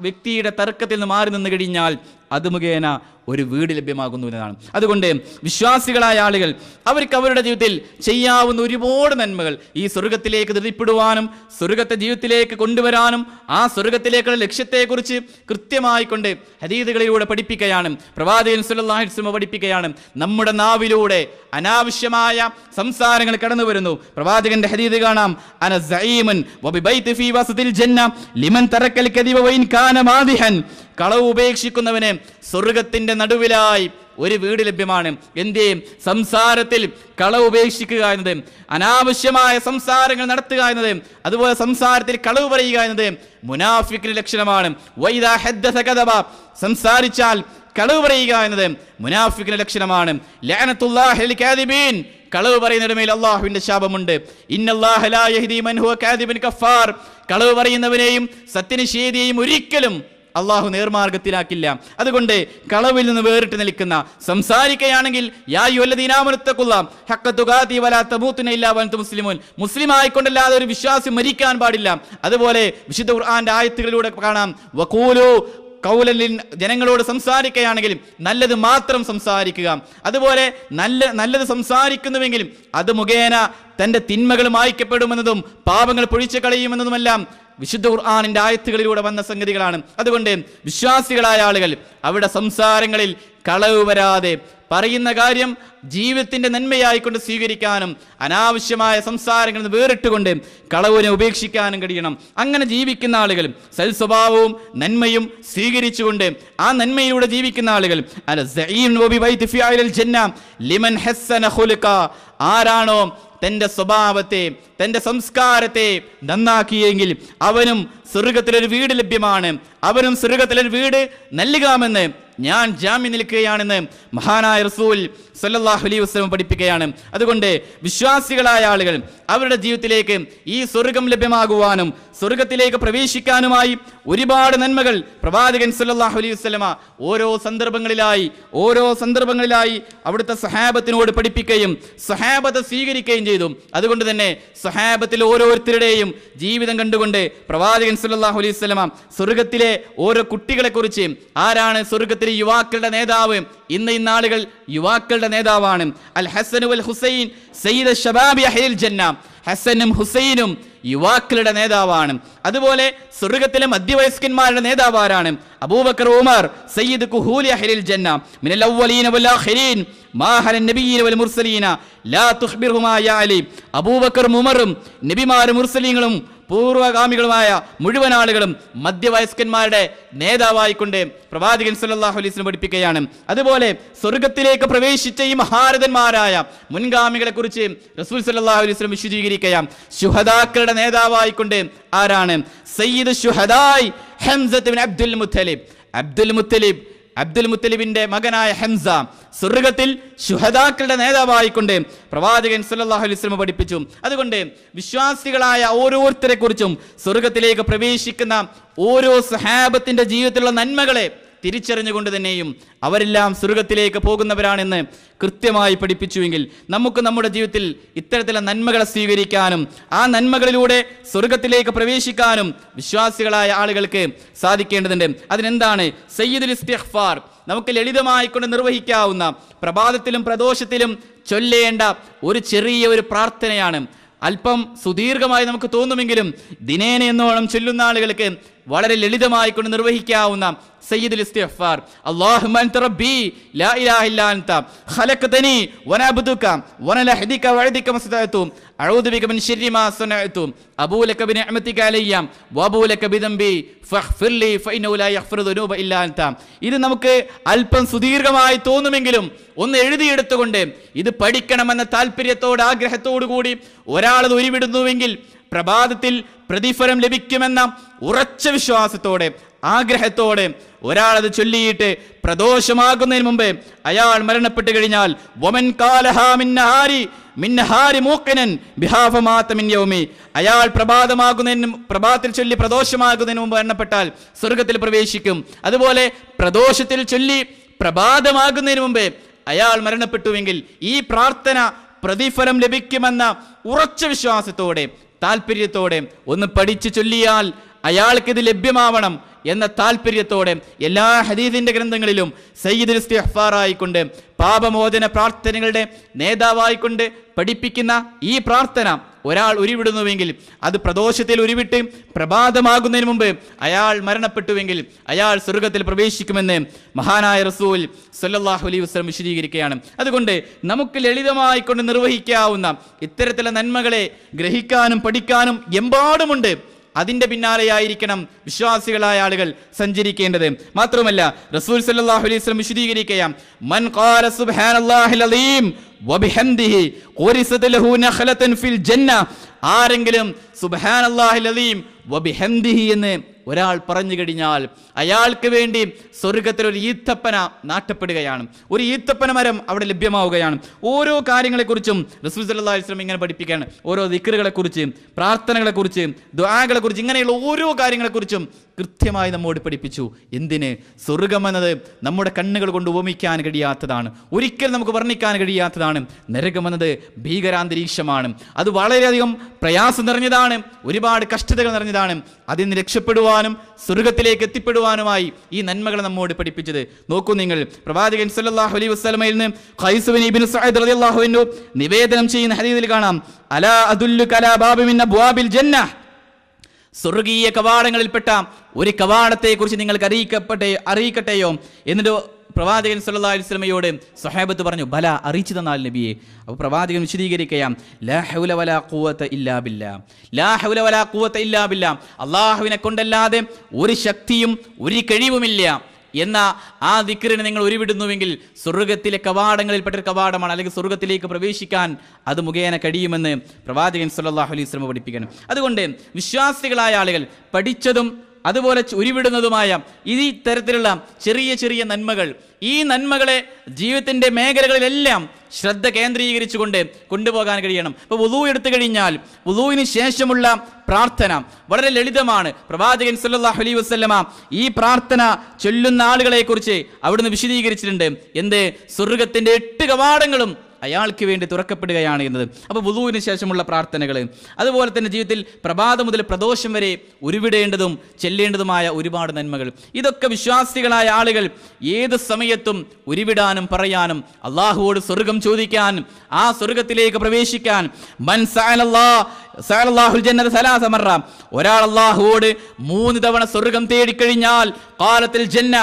വ്യക്തിയുടെ തർക്കത്തിൽ നിന്ന് മാറി നിന്ന് കഴിഞ്ഞാൽ അത് മുഖേന ഒരു വീട് ലഭ്യമാകുന്നു എന്നതാണ്. അതുകൊണ്ട് വിശ്വാസികളായ ആളുകൾ അവർക്ക് അവരുടെ ജീവിതത്തിൽ ചെയ്യാവുന്ന ഒരുപാട് നന്മകൾ ഈ സ്വർഗത്തിലേക്ക് ധൃതിപ്പെടുവാനും സ്വർഗത്തെ ജീവിതത്തിലേക്ക് കൊണ്ടുവരാനും ആ സ്വർഗത്തിലേക്കുള്ള ലക്ഷ്യത്തെക്കുറിച്ച് കൃത്യമായി കൊണ്ട് ഹദീസുകളിലൂടെ പഠിപ്പിക്കുകയാണ്. പ്രവാചകൻ സല്ലല്ലാഹു അലൈഹി വസല്ലം പഠിപ്പിക്കുകയാണ്, നമ്മുടെ നാവിലൂടെ അനാവശ്യമായ സംസാരങ്ങൾ കടന്നു വരുന്നു. പ്രവാചകന്റെ ഹദീസ് കാണാം, അന സഈമുൻ വബിബൈതി ഫീ വസതിൽ ജന്ന ലിമൻ തറക്കൽ കദിബ വഇൻ കാന മാദിഹൻ, കളവ് ഉപേക്ഷിക്കുന്നവന് സ്വർഗത്തിന്റെ നടുവിലായി ഒരു വീട് ലഭ്യമാണ്. എന്തേ? സംസാരത്തിൽ കളവ് ഉപേക്ഷിക്കുക എന്നത്, അനാവശ്യമായ സംസാരങ്ങൾ നടത്തുക എന്നത്, അതുപോലെ സംസാരത്തിൽ കളവ് പറയുക എന്നത് മുനാഫിക്കിന്റെ ലക്ഷണമാണ്. വൈദാ ഹദ്ദസ കദബ, സംസാരിച്ചാൽ കളവ് പറയുക എന്നത് മുനാഫിക്കിന്റെ ലക്ഷണമാണ്. ലഅനത്തുല്ലാഹി അലൽ കാദിബീൻ, കളവ് പറയുന്നവരുടെ മേൽ അല്ലാഹുവിന്റെ ശാപമുണ്ട്. ഇന്നല്ലാഹ ലാ യഹ്ദി മൻ ഹുവ കാദിബുൻ കഫാർ, കളവ് പറയുന്നവനെയും സത്യനിഷേധിയെയും ഒരിക്കലും അള്ളാഹു നേർമാർഗത്തിലാക്കില്ല. അതുകൊണ്ട് കളവിൽ നിന്ന് വേറിട്ട് നിൽക്കുന്ന സംസാരിക്കുകയാണെങ്കിൽ യാ അയ്യുഹല്ലദീന ആമനൂ തഖുല്ലാഹ ഹഖ്ക തുഖാതിഹി വലാ തമൂതുന ഇല്ലാ വഅൻതും മുസ്ലിമൂൻ, മുസ്ലിം ആയിക്കൊണ്ടല്ലാതെ ഒരു വിശ്വാസി മരിക്കാൻ പാടില്ല. അതുപോലെ വിശുദ്ധ ഖുർആന്റെ ആയത്തുകളിലൂടെ കാണാം, വഖൂലു കൗലൻ, ജനങ്ങളോട് സംസാരിക്കുകയാണെങ്കിൽ നല്ലത് മാത്രം സംസാരിക്കുക. അതുപോലെ നല്ലത് സംസാരിക്കുന്നുവെങ്കിലും അത് മുഖേന തൻ്റെ തിന്മകൾ മായ്ക്കപ്പെടുമെന്നതും പാപങ്ങൾ പൊഴിച്ചു കളയുമെന്നതുമെല്ലാം വിശുദ്ധ ഖുർആനിന്റെ ആയത്തുകളിലൂടെ വന്ന സംഗതികളാണ്. അതുകൊണ്ട് വിശ്വാസികളായ ആളുകൾ അവരുടെ സംസാരങ്ങളിൽ കളവ് വരാതെ പറയുന്ന കാര്യം ജീവിതത്തിന്റെ നന്മയായിക്കൊണ്ട് സ്വീകരിക്കാനും അനാവശ്യമായ സംസാരങ്ങളിൽ നിന്ന് വേറിട്ടുകൊണ്ട് കളവിനെ ഉപേക്ഷിക്കാനും കഴിയണം. അങ്ങനെ ജീവിക്കുന്ന ആളുകൾ സൽസ്വഭാവവും നന്മയും സ്വീകരിച്ചുകൊണ്ട് ആ നന്മയിലൂടെ ജീവിക്കുന്ന ആളുകൾ ആരാണോ തൻ്റെ സ്വഭാവത്തെ, തൻ്റെ സംസ്കാരത്തെ നന്നാക്കിയെങ്കിൽ അവനും സ്വർഗത്തിലൊരു വീട് ലഭ്യമാണ്, അവനും സ്വർഗത്തിലൊരു വീട് നൽകാമെന്ന് ഞാൻ ജാമ്യം നിൽക്കുകയാണെന്ന് മഹാനായ റസൂൽ സല്ലല്ലാഹു അലൈഹി വസല്ലം പഠിപ്പിക്കുകയാണ്. അതുകൊണ്ട് വിശ്വാസികളായ ആളുകൾ അവരുടെ ജീവിതത്തിലേക്ക് ഈ സ്വർഗം ലഭ്യമാകുവാനും സ്വർഗത്തിലേക്ക് പ്രവേശിക്കാനുമായി ഒരുപാട് നന്മകൾ പ്രവാചകൻ സല്ലല്ലാഹു അലൈഹി വസല്ലമ ഓരോ സന്ദർഭങ്ങളിലായി അവിടുത്തെ സഹാബത്തിനോട് പഠിപ്പിക്കുകയും സഹാബത്തെ സ്വീകരിക്കുകയും ചെയ്തു. അതുകൊണ്ട് തന്നെ സഹാബത്തിൽ ഓരോരുത്തരുടെയും ജീവിതം കണ്ടുകൊണ്ട് പ്രവാചകൻ സല്ലല്ലാഹു അലൈഹി വസല്ലമ സ്വർഗത്തിലെ ഓരോ കുട്ടികളെ കുറിച്ച്, ആരാണ് സ്വർഗത്തിലെ യുവാക്കളുടെ നേതാവ്, ഇന്നാളുകൾ യുവാക്കളുടെ നേതാവാണ്. അൽ ഹസൻ വൽ ഹുസൈൻ സയ്യിദ് ശബാബി അഹ്ലിൽ ജന്ന, ഹസനും ഹുസൈനും യുവാക്കളുടെ നേതാവാണ്. അതുപോലെ സ്വർഗത്തിലെ മധ്യവയസ്കന്മാരുടെ നേതാവ് ആരാണ്? അബൂബക്കർ ഉമർ സയ്യിദ് കുഹൂലി അഹ്ലിൽ ജന്ന മിനൽ അവ്വലീന വൽ ആഖിരീൻ മാഹല നബിയ്യീന വൽ മുർസലീന ലാ തുഖ്ബിർഹുമാ യാ അലി. അബൂബക്കറും ഉമറും നബിമാരും മുർസലീങ്ങളും പൂർവ്വഗാമികളുമായ മുഴുവൻ ആളുകളും മധ്യവയസ്കന്മാരുടെ നേതാവായിക്കൊണ്ട് പ്രവാചകൻ സല്ലല്ലാഹു അലൈഹി വസല്ലം പഠിപ്പിക്കുകയാണ്. അതുപോലെ സ്വർഗത്തിലേക്ക് പ്രവേശിച്ച ഈ മഹാരഥന്മാരായ മുൻഗാമികളെ കുറിച്ച് റസൂൽ സല്ലല്ലാഹു അലൈഹി വസല്ലം വിശദീകരിക്കുകയാണ്. ശുഹദാക്കളുടെ നേതാവായിക്കൊണ്ട് ആരാണ്? സയ്യിദ് ശുഹദായ് ഹംസത്ത് ബിൻ അബ്ദുൽ മുത്തലിബിന്റെ മകനായ ഹംസ സ്വർഗത്തിൽ ശുഹദാക്കളുടെ നേതാവായിക്കൊണ്ട് പ്രവാചകൻ സല്ലല്ലാഹു അലൈഹി വസല്ലം പഠിപ്പിച്ചു. അതുകൊണ്ട് വിശ്വാസികളായ ഓരോരുത്തരെ കുറിച്ചും സ്വർഗത്തിലേക്ക് പ്രവേശിക്കുന്ന ഓരോ സഹാബത്തിന്റെ ജീവിതത്തിലുള്ള നന്മകളെ തിരിച്ചറിഞ്ഞുകൊണ്ട് തന്നെയും അവരെല്ലാം സ്വർഗത്തിലേക്ക് പോകുന്നവരാണെന്ന് കൃത്യമായി പഠിപ്പിച്ചുവെങ്കിൽ നമുക്ക് നമ്മുടെ ജീവിതത്തിൽ ഇത്തരത്തിലുള്ള നന്മകളെ സ്വീകരിക്കാനും ആ നന്മകളിലൂടെ സ്വർഗത്തിലേക്ക് പ്രവേശിക്കാനും വിശ്വാസികളായ ആളുകൾക്ക് സാധിക്കേണ്ടതുണ്ട്. അതിനെന്താണ്? സയ്യിദുൽ ഇസ്തിഗ്ഫാർ, നമുക്ക് ലളിതമായിക്കൊണ്ട് നിർവഹിക്കാവുന്ന പ്രഭാതത്തിലും പ്രദോഷത്തിലും ചൊല്ലേണ്ട ഒരു ചെറിയ പ്രാർത്ഥനയാണ്. അല്പം സുദീർഘമായി നമുക്ക് തോന്നുമെങ്കിലും ദിനേന എന്നോണം ചൊല്ലുന്ന ആളുകൾക്ക് വളരെ ലളിതമായിക്കൊണ്ട് നിർവഹിക്കാവുന്ന സയ്യിദുൽ ഇസ്തിഗ്ഫാർ. അല്ലാഹുമ്മ അൻത റബ്ബി ലാ ഇലാഹ ഇല്ലാ അൻത ഖലഖതനി വനഅബ്ദുക വനലഹദിക വഅദിക മസ്തഅതു അഊദു ബിക മിൻ ശർരി മാ സനഅതു അബൂ ലക ബിനിഅമതിക അലയ്യ വഅബൂ ലക ബിദംബി ഫഗ്ഫിർലി ഫഇന്നഹു ലാ യഗ്ഫിറു ദുനൂബ ഇല്ലാ അൻത. ഇത് നമുക്ക് അല്പം സുദീർഘമായി തോന്നുമെങ്കിലും ഒന്ന് എഴുതിയെടുത്തുകൊണ്ട് ഇത് പഠിക്കണമെന്ന താല്പര്യത്തോട് ആഗ്രഹത്തോടു കൂടി ഒരാളത് ഉരുവിടുന്നുവെങ്കിൽ പ്രഭാതത്തിൽ പ്രതിഫലം ലഭിക്കുമെന്ന ഉറച്ച വിശ്വാസത്തോടെ ആഗ്രഹത്തോടെ ഒരാളത് ചൊല്ലിയിട്ട് പ്രദോഷമാകുന്നതിന് മുമ്പ് അയാൾ മരണപ്പെട്ടു കഴിഞ്ഞാൽ വമൻ കാലഹാ മിന്നഹാരി മൂഖിനൻ ബിഹാ ഫമാത മിൻ യൗമി, അയാൾ പ്രഭാതത്തിൽ ചൊല്ലി പ്രദോഷമാകുന്നതിന് മുമ്പ് മരണപ്പെട്ടാൽ സ്വർഗത്തിൽ പ്രവേശിക്കും. അതുപോലെ പ്രദോഷത്തിൽ ചൊല്ലി പ്രഭാതമാകുന്നതിന് മുമ്പ് അയാൾ മരണപ്പെട്ടുവെങ്കിൽ ഈ പ്രാർത്ഥന പ്രതിഫലം ലഭിക്കുമെന്ന ഉറച്ച വിശ്വാസത്തോടെ താല്പര്യത്തോടെ ഒന്ന് പഠിച്ചു ചൊല്ലിയാൽ അയാൾക്കിത് ലഭ്യമാവണം എന്ന താല്പര്യത്തോടെ എല്ലാ ഹദീസിന്റെ ഗ്രന്ഥങ്ങളിലും സയ്യിദുൽ ഇസ്തിഗ്ഫാർ ആയിക്കൊണ്ട് പാപമോചന പ്രാർത്ഥനകളുടെ നേതാവായിക്കൊണ്ട് പഠിപ്പിക്കുന്ന ഈ പ്രാർത്ഥന ഒരാൾ ഉരുവിടുന്നുവെങ്കിൽ അത് പ്രദോഷത്തിൽ ഉരുവിട്ട് പ്രഭാതമാകുന്നതിന് മുമ്പ് അയാൾ മരണപ്പെട്ടുവെങ്കിൽ അയാൾ സ്വർഗത്തിൽ പ്രവേശിക്കുമെന്ന് മഹാനായ റസൂൽ സല്ലല്ലാഹു അലൈഹി വസല്ലം വിശദീകരിക്കുകയാണ്. അതുകൊണ്ട് നമുക്ക് ലളിതമായിക്കൊണ്ട് നിർവഹിക്കാവുന്ന ഇത്തരത്തിലുള്ള നന്മകളെ ഗ്രഹിക്കാനും പഠിക്കാനും എമ്പാടുമുണ്ട്. അതിന്റെ പിന്നാലെയായിരിക്കണം വിശ്വാസികളായ ആളുകൾ സഞ്ചരിക്കേണ്ടത്. മാത്രമല്ല റസൂൽ സല്ലല്ലാഹു അലൈഹി വസല്ലം വിശദീകരിക്കുകയാണ്, മൻ ഖാല സുബ്ഹാനല്ലാഹിൽ അലീം വബിഹംദിഹി ഖുരിസത ലഹു നഖലതൻ ഫിൽ ജന്ന, ആരെങ്കിലും സുബ്ഹാനല്ലാഹിൽ അലീം വബിഹംദിഹി എന്ന് ഒരാൾ പറഞ്ഞു കഴിഞ്ഞാൽ അയാൾക്ക് വേണ്ടി സ്വർഗത്തിൽ ഒരു ഈത്തപ്പന നാട്ടപ്പെടുകയാണ്, ഒരു ഈത്തപ്പന മരം അവിടെ ലഭ്യമാവുകയാണ്. ഓരോ കാര്യങ്ങളെക്കുറിച്ചും റസൂൽ സല്ലല്ലാഹു അലൈഹി വസല്ലം ഇങ്ങനെ പഠിപ്പിക്കുകയാണ്. ഓരോ ദിക്റുകളെക്കുറിച്ച്, പ്രാർത്ഥനകളെക്കുറിച്ച്, ദുആകളെക്കുറിച്ച്, ഇങ്ങനെയുള്ള ഓരോ കാര്യങ്ങളെക്കുറിച്ചും കൃത്യമായി നമ്മോട് പഠിപ്പിച്ചു. എന്തിന്? സ്വർഗമെന്നത് നമ്മുടെ കണ്ണുകൾ കൊണ്ട് ഉപമിക്കാൻ കഴിയാത്തതാണ്, ഒരിക്കലും നമുക്ക് വർണ്ണിക്കാൻ കഴിയാത്തതാണ്. നരകമെന്നത് ഭീകരാന്തരീക്ഷമാണ്, അത് വളരെയധികം പ്രയാസം നിറഞ്ഞതാണ്, ഒരുപാട് കഷ്ടതകൾ നിറഞ്ഞതാണ്. അതിൽ നിന്ന് രക്ഷപ്പെടുവാനും സ്വർഗത്തിലേക്ക് എത്തിപ്പെടുവാനുമായി ഈ നന്മകൾ നമ്മോട് പഠിപ്പിച്ചത്. നോക്കൂ നിങ്ങൾ, പ്രവാചകൻ സല്ലല്ലാഹു അലൈഹി വസല്ലമയിൽ നിന്ന് ഖൈസ് ഇബ്നു സഅദ് റളിയല്ലാഹു അൻഹു നിവേദനം ചെയ്യുന്ന ഹദീസിൽ കാണാം, അലാ അദുല്ലുക അലാ ബാബി മിൻ അബ്വാബിൽ ജന്ന, സ്വർഗീയ കവാടങ്ങളിൽപ്പെട്ട ഒരു കവാടത്തെ കുറിച്ച് നിങ്ങൾക്ക് അറിയിക്കട്ടെയോ എന്നിട്ട് പ്രവാചകൻ സല്ലല്ലാഹു അലൈഹി വസല്ലമയോട് സ്വഹാബത്ത് പറഞ്ഞു, ബല, അറിയിച്ചു തന്നാൽ നബിയെ. അപ്പോൾ പ്രവാചകൻ വിശദീകരിക്കുകയാം, ലാ ഹൗല വലാ ഖുവത ഇല്ലാ ബില്ലാ, ലാ ഹൗല വലാ ഖുവത ഇല്ലാ ബില്ലാ, അല്ലാഹുവിനെ കൊണ്ടല്ലാതെ ഒരു ശക്തിയും ഒരു കഴിവുമില്ല എന്ന ആ ദിക്റിനെ നിങ്ങൾ ഉരുവിടുന്നുവെങ്കിൽ സ്വർഗത്തിലെ കവാടങ്ങളിൽപ്പെട്ടൊരു കവാടമാണ്, അല്ലെങ്കിൽ സ്വർഗത്തിലേക്ക് പ്രവേശിക്കാൻ അത് മുഖേന കഴിയുമെന്ന് പ്രവാചകൻ സല്ലല്ലാഹു അലൈഹി വസല്ലം പഠിപ്പിക്കണം. അതുകൊണ്ട് വിശ്വാസികളായ ആളുകൾ പഠിച്ചതും അതുപോലെ ഉരുവിടുന്നതുമായ ഈ തരത്തിലുള്ള ചെറിയ ചെറിയ നന്മകൾ, ഈ നന്മകളെ ജീവിതത്തിൻ്റെ മേഖലകളിലെല്ലാം ശ്രദ്ധ കേന്ദ്രീകരിച്ചുകൊണ്ട് കൊണ്ടുപോകാൻ കഴിയണം. ഇപ്പോൾ വുളൂ എടുത്തു കഴിഞ്ഞാൽ വുളൂവിന് ശേഷമുള്ള പ്രാർത്ഥന വളരെ ലളിതമാണ്. പ്രവാചകൻ സല്ലല്ലാഹു അലൈഹി വസല്ലമ ഈ പ്രാർത്ഥന ചൊല്ലുന്ന ആളുകളെ കുറിച്ച് അവിടുന്ന് വിശദീകരിച്ചിട്ടുണ്ട്. എന്ത്? സ്വർഗത്തിൻ്റെ 8 കവാടങ്ങളും അയാൾക്ക് വേണ്ടി തുറക്കപ്പെടുകയാണ് എന്നത്. അപ്പോൾ വുളൂവിന് ശേഷമുള്ള പ്രാർത്ഥനകൾ, അതുപോലെ തന്നെ ജീവിതത്തിൽ പ്രഭാതം മുതൽ പ്രദോഷം വരെ ഉരുവിടേണ്ടതും ചെല്ലേണ്ടതുമായ ഒരുപാട് നന്മകൾ, ഇതൊക്കെ വിശ്വാസികളായ ആളുകൾ ഏത് സമയത്തും ഉരുവിടാനും പറയാനും അള്ളാഹുവോട് സ്വർഗം ചോദിക്കാനും ആ സ്വർഗത്തിലേക്ക് പ്രവേശിക്കാൻ ഒരാൾ അള്ളാഹുവോട് 3 തവണ സ്വർഗം തേടിക്കഴിഞ്ഞാൽ ഖാലത്തിൽ ജന്ന,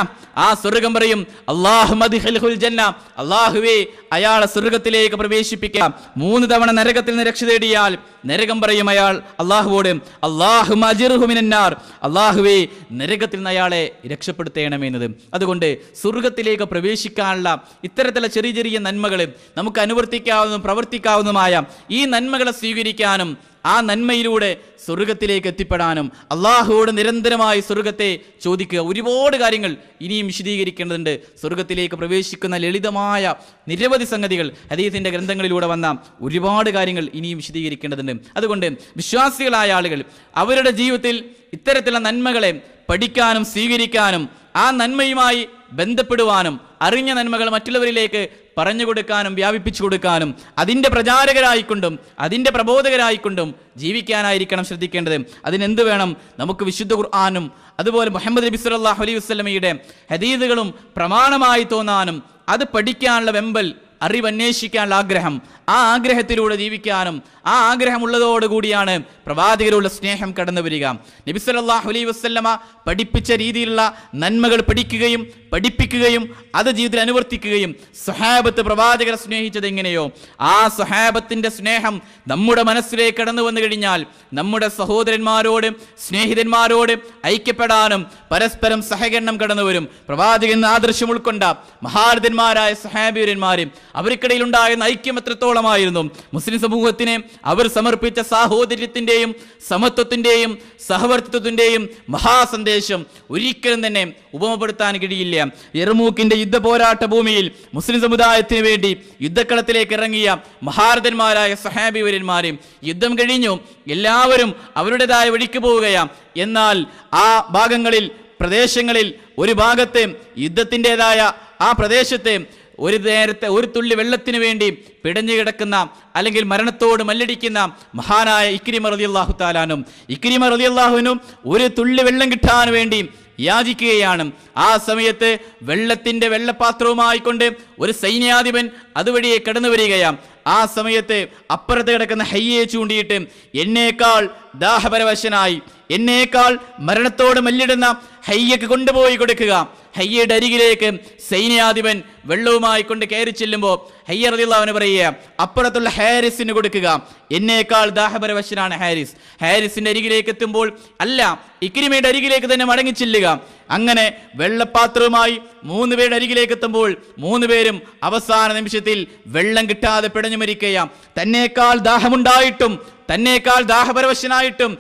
ആ സ്വർഗം പറയും അല്ലാഹുമ്മദ്ഖിൽഹുൽ ജന്ന, അള്ളാഹുവേ അയാളെ സ്വർഗത്തിലേക്ക് പ്രവേശിപ്പിക്കാം. 3 തവണ നരകത്തിൽ നിന്ന് രക്ഷ തേടിയാൽ നരകം പറയും അയാൾ അള്ളാഹുവോട് അല്ലാഹുമ്മ അജിർഹു മിനന്നാർ, അള്ളാഹുവേ നരകത്തിൽ നിന്ന് അയാളെ രക്ഷപ്പെടുത്തേണമെന്നത്. അതുകൊണ്ട് സ്വർഗത്തിലേക്ക് പ്രവേശിക്കാനുള്ള ഇത്തരത്തിലുള്ള ചെറിയ ചെറിയ നന്മകൾ നമുക്ക് അനുവർത്തിക്കാവുന്നതും പ്രവർത്തിക്കാവുന്നതുമായ ഈ നന്മകളെ സ്വീകരിക്കാനും ആ നന്മയിലൂടെ സ്വർഗത്തിലേക്ക് എത്തിപ്പെടാനും അള്ളാഹുവോട് നിരന്തരമായി സ്വർഗത്തെ ചോദിക്കുക. ഒരുപാട് കാര്യങ്ങൾ ഇനിയും വിശദീകരിക്കേണ്ടതുണ്ട്. സ്വർഗത്തിലേക്ക് പ്രവേശിക്കുന്ന ലളിതമായ നിരവധി സംഗതികൾ ഹദീസിൻ്റെ ഗ്രന്ഥങ്ങളിലൂടെ വന്ന ഒരുപാട് കാര്യങ്ങൾ ഇനിയും വിശദീകരിക്കേണ്ടതുണ്ട്. അതുകൊണ്ട് വിശ്വാസികളായ ആളുകൾ അവരുടെ ജീവിതത്തിൽ ഇത്തരത്തിലുള്ള നന്മകളെ പഠിക്കാനും സ്വീകരിക്കാനും ആ നന്മയുമായി ബന്ധപ്പെടുവാനും അറിഞ്ഞ നന്മകൾ മറ്റുള്ളവരിലേക്ക് പറഞ്ഞു കൊടുക്കാനും വ്യാപിപ്പിച്ചു കൊടുക്കാനും അതിൻ്റെ പ്രചാരകരായിക്കൊണ്ടും അതിൻ്റെ പ്രബോധകരായിക്കൊണ്ടും ജീവിക്കാനായിരിക്കണം ശ്രദ്ധിക്കേണ്ടത്. അതിനെന്ത് വേണം? നമുക്ക് വിശുദ്ധ ഖുർആനും അതുപോലെ മുഹമ്മദ് നബി സല്ലല്ലാഹു അലൈഹി വസല്ലമയുടെ ഹദീസുകളും പ്രമാണമായി തോന്നാനും അത് പഠിക്കാനുള്ള വെമ്പൽ, അറിവന്വേഷിക്കാനുള്ള ആഗ്രഹം, ആ ആഗ്രഹത്തിലൂടെ ജീവിക്കാനും ആ ആഗ്രഹമുള്ളതോടുകൂടിയാണ് പ്രവാചകരുള്ള സ്നേഹം കടന്നു വരിക. നബി സല്ലല്ലാഹു അലൈഹി വസല്ലമ പഠിപ്പിച്ച രീതിയിലുള്ള നന്മകൾ പഠിക്കുകയും പഠിപ്പിക്കുകയും അത് ജീവിതത്തിൽ അനുവർത്തിക്കുകയും സ്വഹാബത്ത് പ്രവാചകരെ സ്നേഹിച്ചത് എങ്ങനെയോ ആ സ്വഹാബത്തിൻ്റെ സ്നേഹം നമ്മുടെ മനസ്സിലേക്ക് കടന്നു വന്നു കഴിഞ്ഞാൽ നമ്മുടെ സഹോദരന്മാരോട് സ്നേഹിതന്മാരോട് ഐക്യപ്പെടാനും പരസ്പരം സഹകരണം കടന്നു വരും. പ്രവാചകൻ ആദർശം ഉൾക്കൊണ്ട മഹാരഥന്മാരായ സഹാബിയന്മാരും അവർക്കിടയിൽ ഉണ്ടായിരുന്ന ഐക്യം എത്രത്തോളമായിരുന്നു. മുസ്ലിം സമൂഹത്തിന് അവർ സമർപ്പിച്ച സാഹോദര്യത്തിൻ്റെയും സമത്വത്തിൻ്റെയും സഹവർത്തിത്വത്തിൻ്റെയും മഹാസന്ദേശം ഒരിക്കലും തന്നെ ഉപമപ്പെടുത്താൻ കഴിയില്ല. യർമൂക്കിന്റെ യുദ്ധ പോരാട്ട ഭൂമിയിൽ മുസ്ലിം സമുദായത്തിന് വേണ്ടി യുദ്ധക്കളത്തിലേക്ക് ഇറങ്ങിയ മഹാരഥന്മാരായ സഹാബിവര്യന്മാരും യുദ്ധം കഴിഞ്ഞു എല്ലാവരും അവരുടേതായ വഴിക്ക് പോവുകയാണ്. എന്നാൽ ആ ഭാഗങ്ങളിൽ പ്രദേശങ്ങളിൽ ഒരു ഭാഗത്ത് യുദ്ധത്തിൻ്റെതായ ആ പ്രദേശത്ത് ഒരു നേരത്തെ ഒരു തുള്ളി വെള്ളത്തിന് വേണ്ടി പിടഞ്ഞു കിടക്കുന്ന അല്ലെങ്കിൽ മരണത്തോട് മല്ലടിക്കുന്ന മഹാനായ ഇക്രിമ റളിയല്ലാഹു തആലാനും ഇക്രിമ റളിയല്ലാഹുവിനും ഒരു തുള്ളി വെള്ളം കിട്ടാൻ വേണ്ടി യാചിക്കുകയാണ്. ആ സമയത്ത് വെള്ളത്തിന്റെ വെള്ളപാത്രവുമായി കൊണ്ട് ഒരു സൈന്യാധിപൻ അതുവഴിയെ കടന്നു വരികയാണ്. ആ സമയത്ത് അപ്പുറത്ത് കിടക്കുന്ന ഹയ്യയെ ചൂണ്ടിയിട്ട് എന്നേക്കാൾ ദാഹപരവശനായി എന്നേക്കാൾ മരണത്തോട് മല്ലിടുന്ന ഹയ്യക്ക് കൊണ്ടുപോയി കൊടുക്കുക. ഹയ്യയുടെ അരികിലേക്ക് സൈന്യാധിപൻ വെള്ളവുമായി കൊണ്ട് കയറി ചെല്ലുമ്പോൾ ഹയ്യ റളിയല്ലാഹു അൻഹു പറയുക അപ്പുറത്തുള്ള ഹാരിസിന് കൊടുക്കുക, എന്നേക്കാൾ ദാഹപരവശനാണ് ഹാരിസ്. ഹാരിസിന്റെ അരികിലേക്ക് എത്തുമ്പോൾ അല്ല ഇക്രിമയുടെ അരികിലേക്ക് തന്നെ മടങ്ങി ചെല്ലുക. അങ്ങനെ വെള്ളപ്പാത്രവുമായി 3 പേരുടെ അരികിലേക്ക് എത്തുമ്പോൾ 3 പേരും അവസാന നിമിഷത്തിൽ വെള്ളം കിട്ടാതെ പിടഞ്ഞു മരിക്കുകയാണ്. തന്നേക്കാൾ ദാഹമുണ്ടായിട്ടും തന്നേക്കാൾ ദാഹപരവശനായിട്ടും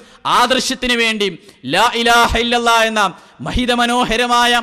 ആദർശത്തിന് വേണ്ടി ലാ ഇലാഹ ഇല്ലല്ലാഹ് എന്ന മഹിത മനോഹരമായ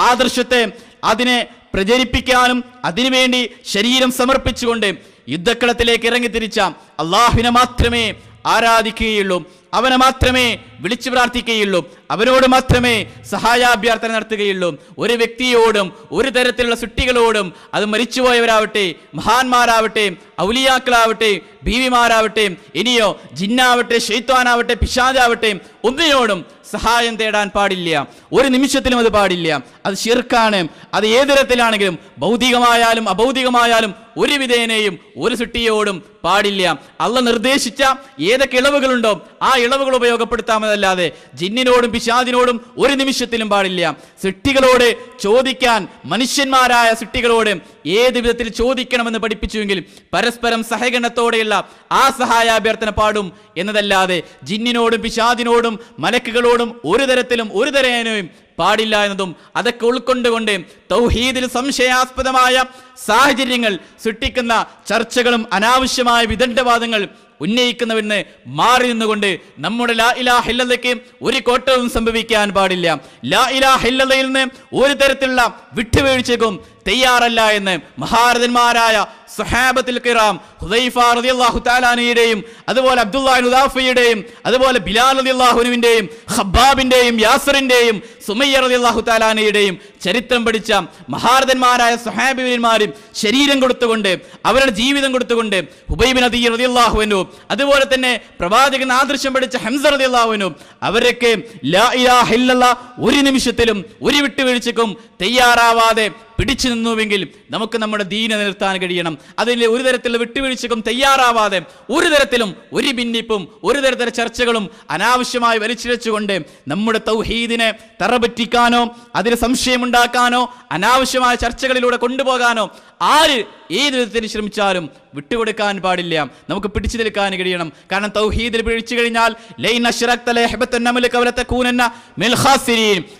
ആദർശത്തെ അതിനെ പ്രചരിപ്പിക്കാനും അതിനുവേണ്ടി ശരീരം സമർപ്പിച്ചുകൊണ്ട് യുദ്ധക്കളത്തിലേക്ക് ഇറങ്ങി തിരിച്ച അള്ളാഹുവിനെ മാത്രമേ ആരാധിക്കുകയുള്ളൂ, അവനെ മാത്രമേ വിളിച്ചു പ്രാർത്ഥിക്കുകയുള്ളൂ, അവനോട് മാത്രമേ സഹായാഭ്യർത്ഥന നടത്തുകയുള്ളൂ. ഒരു വ്യക്തിയോടും ഒരു തരത്തിലുള്ള സൃഷ്ടികളോടും അത് മരിച്ചുപോയവരാവട്ടെ മഹാന്മാരാവട്ടെ ഔലിയാക്കളാവട്ടെ ബീവിമാരാവട്ടെ ഇനിയോ ജിന്നാവട്ടെ ശൈത്വാനാവട്ടെ പിശാചാവട്ടെ ഒന്നിനോടും സഹായം തേടാൻ പാടില്ല. ഒരു നിമിഷത്തിലും അത് പാടില്ല. അത് ശിർക്കാണ്. അത് ഏത് തരത്തിലാണെങ്കിലും ഭൗതികമായാലും അഭൗതികമായാലും ഒരു വിധേനയും ഒരു സൃഷ്ടിയോടും പാടില്ല. അള്ളാഹ് നിർദ്ദേശിച്ച ഏതൊക്കെ ഇളവുകളുണ്ടോ ആ ഇളവുകൾ ഉപയോഗപ്പെടുത്താമെന്നല്ലാതെ ജിന്നിനോടും പിശാചിനോടും ഒരു നിമിഷത്തിലും പാടില്ല. സൃഷ്ടികളോട് ചോദിക്കാൻ മനുഷ്യന്മാരായ സൃഷ്ടികളോട് ഏത് വിധത്തിൽ ചോദിക്കണമെന്ന് പഠിപ്പിച്ചുവെങ്കിൽ പരസ്പരം സഹകരണത്തോടെയുള്ള ആ സഹായാഭ്യർത്ഥന പാടും എന്നതല്ലാതെ ജിന്നിനോടും പിശാചിനോടും മലക്കുകളോടും ഒരു തരത്തിലും ഒരു തരേനയും പാടില്ല എന്നതും അതൊക്കെ ഉൾക്കൊണ്ടുകൊണ്ട് തൗഹീദിൽ സംശയാസ്പദമായ സാഹചര്യങ്ങൾ സൃഷ്ടിക്കുന്ന ചർച്ചകളും അനാവശ്യമായ വിദണ്ഡവാദങ്ങൾ ഉന്നയിക്കുന്നവന് മാറി നിന്നുകൊണ്ട് നമ്മുടെ ലാ ഇലാഹ ഇല്ലല്ലയ്ക്ക് ഒരു കോട്ടവും സംഭവിക്കാൻ പാടില്ല. ലാ ഇലാഹ ഇല്ലല്ലയിൽ നിന്ന് ഒരു തരത്തിലുള്ള വിട്ടുവീഴ്ചയ്ക്കും തയ്യാറല്ല എന്ന് മഹാരഥന്മാരായ സ്വഹാബത്തുൽ കിറാം ഹുദൈഫ റളിയല്ലാഹു തആല അൻഹുവിന്റെയും അതുപോലെ അബ്ദുല്ലാഹി ഇബ്നു ഉദാഫയുടെയും അതുപോലെ ബിലാൽ റളിയല്ലാഹു അൻഹുവിന്റെയും ഖബ്ബാബിന്റെയും യാസിറിന്റെയും സുമയ്യ റളിയല്ലാഹു തആല അൻഹയുടെയും ചരിത്രം പഠിച്ച മഹാരഥന്മാരായ സ്വഹാബിമാരും ശരീരം കൊടുത്തുകൊണ്ട് അവരുടെ ജീവിതം കൊടുത്തുകൊണ്ട് ഹുബൈബ് നദി റളിയല്ലാഹു അൻഹു അതുപോലെ തന്നെ പ്രവാചകൻ ആദർശം പഠിച്ച ഹംസ റളിയല്ലാഹു അൻഹു അവരൊക്കെ ലാ ഇലാഹ ഇല്ലല്ലാഹ് ഒരു നിമിഷത്തിലും ഒരു വിട്ടുവീഴ്ചയ്ക്കും തയ്യാറാവാതെ പിടിച്ചു നിന്നുവെങ്കിൽ നമുക്ക് നമ്മുടെ ദീന നിർത്താൻ കഴിയണം. അതിൽ ഒരു തരത്തിലുള്ള വിട്ടുവീഴ്ചക്കും തയ്യാറാവാതെ ഒരു തരത്തിലും ഒരു ഭിന്നിപ്പും ഒരു തരത്തിലുള്ള ചർച്ചകളും അനാവശ്യമായി വലിച്ചിഴച്ചുകൊണ്ട് നമ്മുടെ തൗഹീദിനെ തറപറ്റിക്കാനോ അതിന് സംശയമുണ്ടാക്കാനോ അനാവശ്യമായ ചർച്ചകളിലൂടെ കൊണ്ടുപോകാനോ ആര് ഏത് വിധത്തിൽ ശ്രമിച്ചാലും വിട്ടുകൊടുക്കാൻ പാടില്ല. നമുക്ക് പിടിച്ചു നിൽക്കാൻ കഴിയണം. കാരണം തൗഹീദിൽ പിടിച്ചു കഴിഞ്ഞാൽ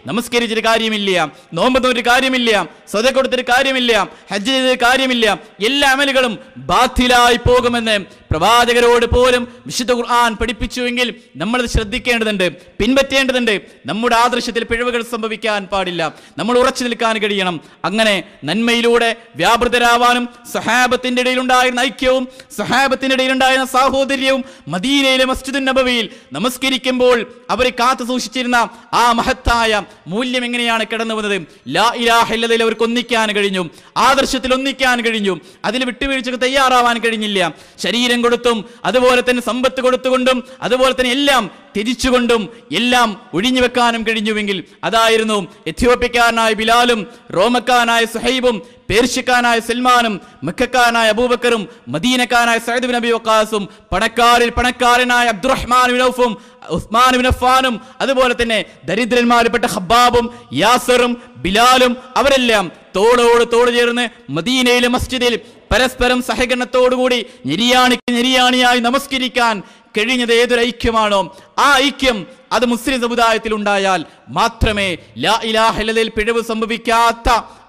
നമസ്കരിച്ചൊരു കാര്യമില്ല, നോമ്പൊരു കാര്യമില്ല, സ്വതക്ക കൊടുത്തൊരു കാര്യമില്ല, ഹജ്ജ് ചെയ്തൊരു കാര്യമില്ല, എല്ലാ അമലുകളും ബാത്തിലായി പോകുമെന്ന് പ്രവാചകരോട് പോലും വിശുദ്ധ ഖുർആൻ പഠിപ്പിച്ചുവെങ്കിൽ നമ്മളത് ശ്രദ്ധിക്കേണ്ടതുണ്ട്, പിൻപറ്റേണ്ടതുണ്ട്. നമ്മുടെ ആദർശത്തിൽ പിഴവുകൾ സംഭവിക്കാൻ പാടില്ല. നമ്മൾ ഉറച്ചു നിൽക്കാൻ കഴിയണം. അങ്ങനെ നന്മയിലൂടെ വ്യാപൃതരാവാനും സഹാബത്തിന്റെ ഇടയിലുണ്ടായിരുന്ന ഐക്യവും സഹാബത്തിന്റെ ഇടയിലുണ്ടായിരുന്ന സാഹോദര്യവും മദീനയിലെ മസ്ജിദുൻ നബവിയിൽ നമസ്കരിക്കുമ്പോൾ അവരെ കാത്തു സൂക്ഷിച്ചിരുന്ന ആ മഹത്തായ മൂല്യം എങ്ങനെയാണ് കടന്നു വന്നത്? ലാ ഇലാഹ ഇല്ലല്ലയിൽ അവർക്ക് ഒന്നിക്കാൻ കഴിഞ്ഞു, ആദർശത്തിൽ ഒന്നിക്കാൻ കഴിഞ്ഞു, അതിൽ വിട്ടുവീഴ്ചക്ക് തയ്യാറാവാൻ കഴിഞ്ഞില്ല. ശരീരം കൊടുത്തും അതുപോലെ തന്നെ സമ്പത്ത് കൊടുത്തുകൊണ്ടും അതുപോലെ തന്നെ എല്ലാം ത്യജിച്ചുകൊണ്ടും എല്ലാം ഒഴിഞ്ഞു വെക്കാനും കഴിഞ്ഞുവെങ്കിൽ അതായിരുന്നു എത്യോപ്യക്കാരനായ ബിലാലും റോമക്കാരനായ സുഹൈബും പേർഷ്യക്കാരനായ സൽമാനും മക്കക്കാരനായ അബൂബക്കറും മദീനക്കാരനായ സഅദ് ബിൻ അബി വഖാസും പണക്കാരിൽ പണക്കാരനായ അബ്ദുറഹ്മാൻ ബിൻ ഔഫും ഉസ്മാൻ ബിൻ അഫ്ഫാനും അതുപോലെ തന്നെ ദരിദ്രന്മാരിൽപ്പെട്ട ഖബ്ബാബും യാസറും ബിലാലും അവരെല്ലാം തോളോട് തോട് ചേർന്ന് മദീനയിലെ മസ്ജിദിൽ പരസ്പരം സഹകരണത്തോടുകൂടി നിര്യാണിയായി നമസ്കരിക്കാൻ കഴിഞ്ഞത് ഏതൊരു ഐക്യമാണോ ആ ഐക്യം അത് മുസ്ലിം സമുദായത്തിൽ ഉണ്ടായാൽ മാത്രമേ ലാ ഇലാഹ ഇല്ലല്ലയിൽ പിഴവ് സംഭവിക്കാത്ത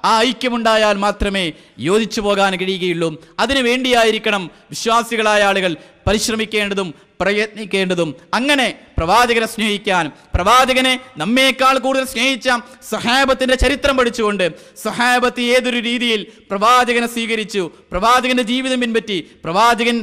ആ ഐക്യമുണ്ടായാൽ മാത്രമേ യോജിച്ചു പോകാൻ കഴിയുകയുള്ളൂ. അതിനു വേണ്ടിയായിരിക്കണം വിശ്വാസികളായ ആളുകൾ പരിശ്രമിക്കേണ്ടതും പ്രയത്നിക്കേണ്ടതും. അങ്ങനെ പ്രവാചകനെ സ്നേഹിക്കാൻ, പ്രവാചകനെ നമ്മേക്കാൾ കൂടുതൽ സ്നേഹിച്ച സഹാബത്തിന്റെ ചരിത്രം പഠിച്ചുകൊണ്ട് സഹാബത്ത് ഏതൊരു രീതിയിൽ പ്രവാചകനെ സ്വീകരിച്ചു, പ്രവാചകന്റെ ജീവിതം പിൻപറ്റി. പ്രവാചകൻ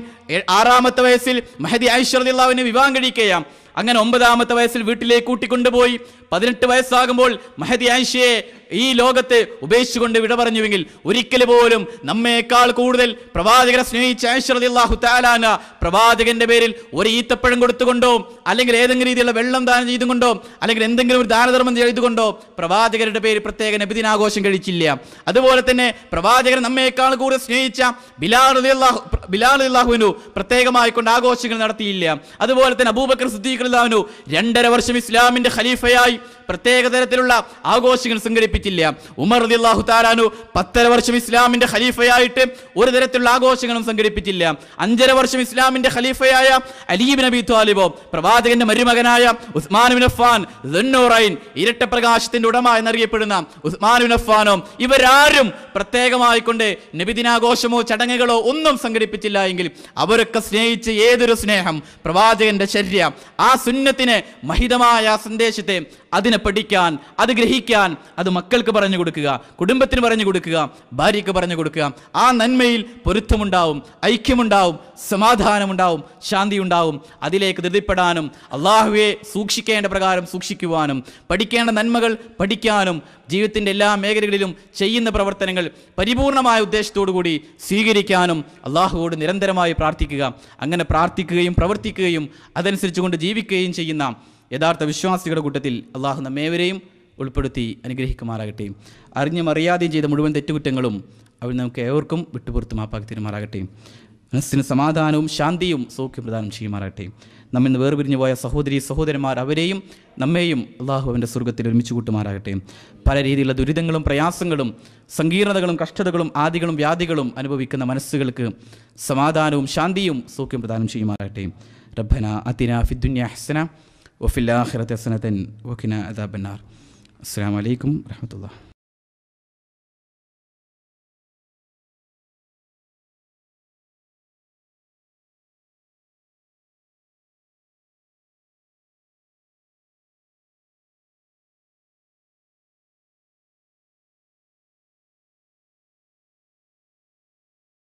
6-ാമത്തെ വയസ്സിൽ മഹദി ആയിഷ റളിയല്ലാഹു അൻഹ വിവാഹം കഴിക്കുകയാം. അങ്ങനെ 9-ാമത്തെ വയസ്സിൽ വീട്ടിലേക്ക് കൂട്ടിക്കൊണ്ടുപോയി 18 വയസ്സാകുമ്പോൾ മഹദി ആയിഷയെ ഈ ലോകത്തെ ഉപേക്ഷിച്ചുകൊണ്ട് വിട പറഞ്ഞുവെങ്കിൽ ഒരിക്കൽ പോലും നമ്മേക്കാൾ കൂടുതൽ പ്രവാചകനെ സ്നേഹിച്ച ആയിഷ റളിയല്ലാഹു തആല അൻഹ പ്രവാചകന്റെ പേരിൽ ഒരു ഈത്തപ്പഴം കൊടുത്തുകൊണ്ടോ അല്ലെങ്കിൽ ഏതെങ്കിലും രീതിയിലുള്ള വെള്ളം ദാനം ചെയ്തുകൊണ്ടോ അല്ലെങ്കിൽ എന്തെങ്കിലും ഒരു ദാനധർമ്മം ചെയ്തുകൊണ്ടോ പ്രവാചകരുടെ പേര് പ്രത്യേക നബിദിനാഘോഷം കഴിച്ചില്ല. അതുപോലെ തന്നെ പ്രവാചകൻ നമ്മേക്കാൾ കൂടുതൽ സ്നേഹിച്ച ബിലാൽ റളിയല്ലാഹു അൻഹു പ്രത്യേകമായി കൊണ്ട് ആഘോഷങ്ങൾ നടത്തിയില്ല. അതുപോലെ തന്നെ അബൂബക്കർ സിദ്ദീഖ് റളിയല്ലാഹു അൻഹു 2.5 വർഷം ഇസ്ലാമിന്റെ ഖലീഫയായി പ്രത്യേക തരത്തിലുള്ള ആഘോഷങ്ങൾ സംഘടിപ്പിച്ചില്ല. ഉമർ റളിയല്ലാഹു തആല അൻഹു 10.5 വർഷം ഇസ്ലാമിന്റെ ഖലീഫയായിട്ട് ഒരു തരത്തിലുള്ള ആഘോഷങ്ങളും സംഘടിപ്പിച്ചില്ല. 5.5 വർഷം ഇസ്ലാമിന്റെ ഖലീഫയായ അലി ഇബ്നു അബീ ത്വാലിബോ പ്രവാചകന്റെ മരുമകനായ ഉസ്മാൻ ഇബ്നു അഫ്ഫാൻ ദുന്നൂറൈൻ ഇരട്ട പ്രകാശത്തിന്റെ ഉടമ എന്നറിയപ്പെടുന്ന ഉസ്മാൻ ഇബ്നു അഫ്ഫാനോ ഇവരാരും പ്രത്യേകമായി കൊണ്ട് നബിദിനാഘോഷമോ ചടങ്ങുകളോ ഒന്നും സംഘടിപ്പിച്ചില്ല എങ്കിൽ അവരൊക്കെ സ്നേഹിച്ച് ഏതൊരു സ്നേഹം പ്രവാചകന്റെ ചര്യ ആ സുന്നത്തിനെ മഹിതമായ സന്ദേശത്തെ അതിനെ പഠിക്കാൻ, അത് ഗ്രഹിക്കാൻ, അത് മക്കൾക്ക് പറഞ്ഞു കൊടുക്കുക, കുടുംബത്തിന് പറഞ്ഞു കൊടുക്കുക, ഭാര്യയ്ക്ക് പറഞ്ഞു കൊടുക്കുക. ആ നന്മയിൽ പൊരുത്തമുണ്ടാവും, ഐക്യമുണ്ടാവും, സമാധാനമുണ്ടാവും, ശാന്തി ഉണ്ടാവും. അതിലേക്ക് ധൃതിപ്പെടാനും അള്ളാഹുവെ സൂക്ഷിക്കേണ്ട പ്രകാരം സൂക്ഷിക്കുവാനും പഠിക്കേണ്ട നന്മകൾ പഠിക്കാനും ജീവിതത്തിൻ്റെ എല്ലാ മേഖലകളിലും ചെയ്യുന്ന പ്രവർത്തനങ്ങൾ പരിപൂർണമായ ഉദ്ദേശത്തോടു കൂടി സ്വീകരിക്കാനും അള്ളാഹുവോട് നിരന്തരമായി പ്രാർത്ഥിക്കുക. അങ്ങനെ പ്രാർത്ഥിക്കുകയും പ്രവർത്തിക്കുകയും അതനുസരിച്ച് കൊണ്ട് ജീവിക്കുകയും ചെയ്യുന്ന യഥാർത്ഥ വിശ്വാസികളുടെ കൂട്ടത്തിൽ അള്ളാഹു നമ്മേവരെയും ഉൾപ്പെടുത്തി അനുഗ്രഹിക്കുമാറാകട്ടെ. അറിഞ്ഞും അറിയാതെയും ചെയ്ത മുഴുവൻ തെറ്റുകുറ്റങ്ങളും അവൻ നമുക്ക് ഏവർക്കും വിട്ടുപുറത്ത് മാപ്പാക്കി തരുമാറാകട്ടെ. മനസ്സിന് സമാധാനവും ശാന്തിയും സൗഖ്യം പ്രദാനം ചെയ്യുമാറാകട്ടെ. നമ്മിൽ നിന്ന് വേർപിരിഞ്ഞു പോയ സഹോദരി സഹോദരന്മാർ അവരെയും നമ്മെയും അള്ളാഹു അവൻ്റെ സ്വർഗ്ഗത്തിൽ ഒരുമിച്ച് കൂട്ടുമാറാകട്ടെ. പല രീതിയിലുള്ള ദുരിതങ്ങളും പ്രയാസങ്ങളും സങ്കീർണതകളും കഷ്ടതകളും ആദികളും വ്യാധികളും അനുഭവിക്കുന്ന മനസ്സുകൾക്ക് സമാധാനവും ശാന്തിയും സൗഖ്യം പ്രദാനം ചെയ്യുമാറാകട്ടെ. റബ്ബന അതിനാ ഫിദ്ദുനിയ ഹസന വഫിൽ ആഖിറതി ഹസനതൻ വഖിനാ അദാബന്നാർ. അസ്സലാമു അലൈക്കും വറഹ്മത്തുള്ളാഹി.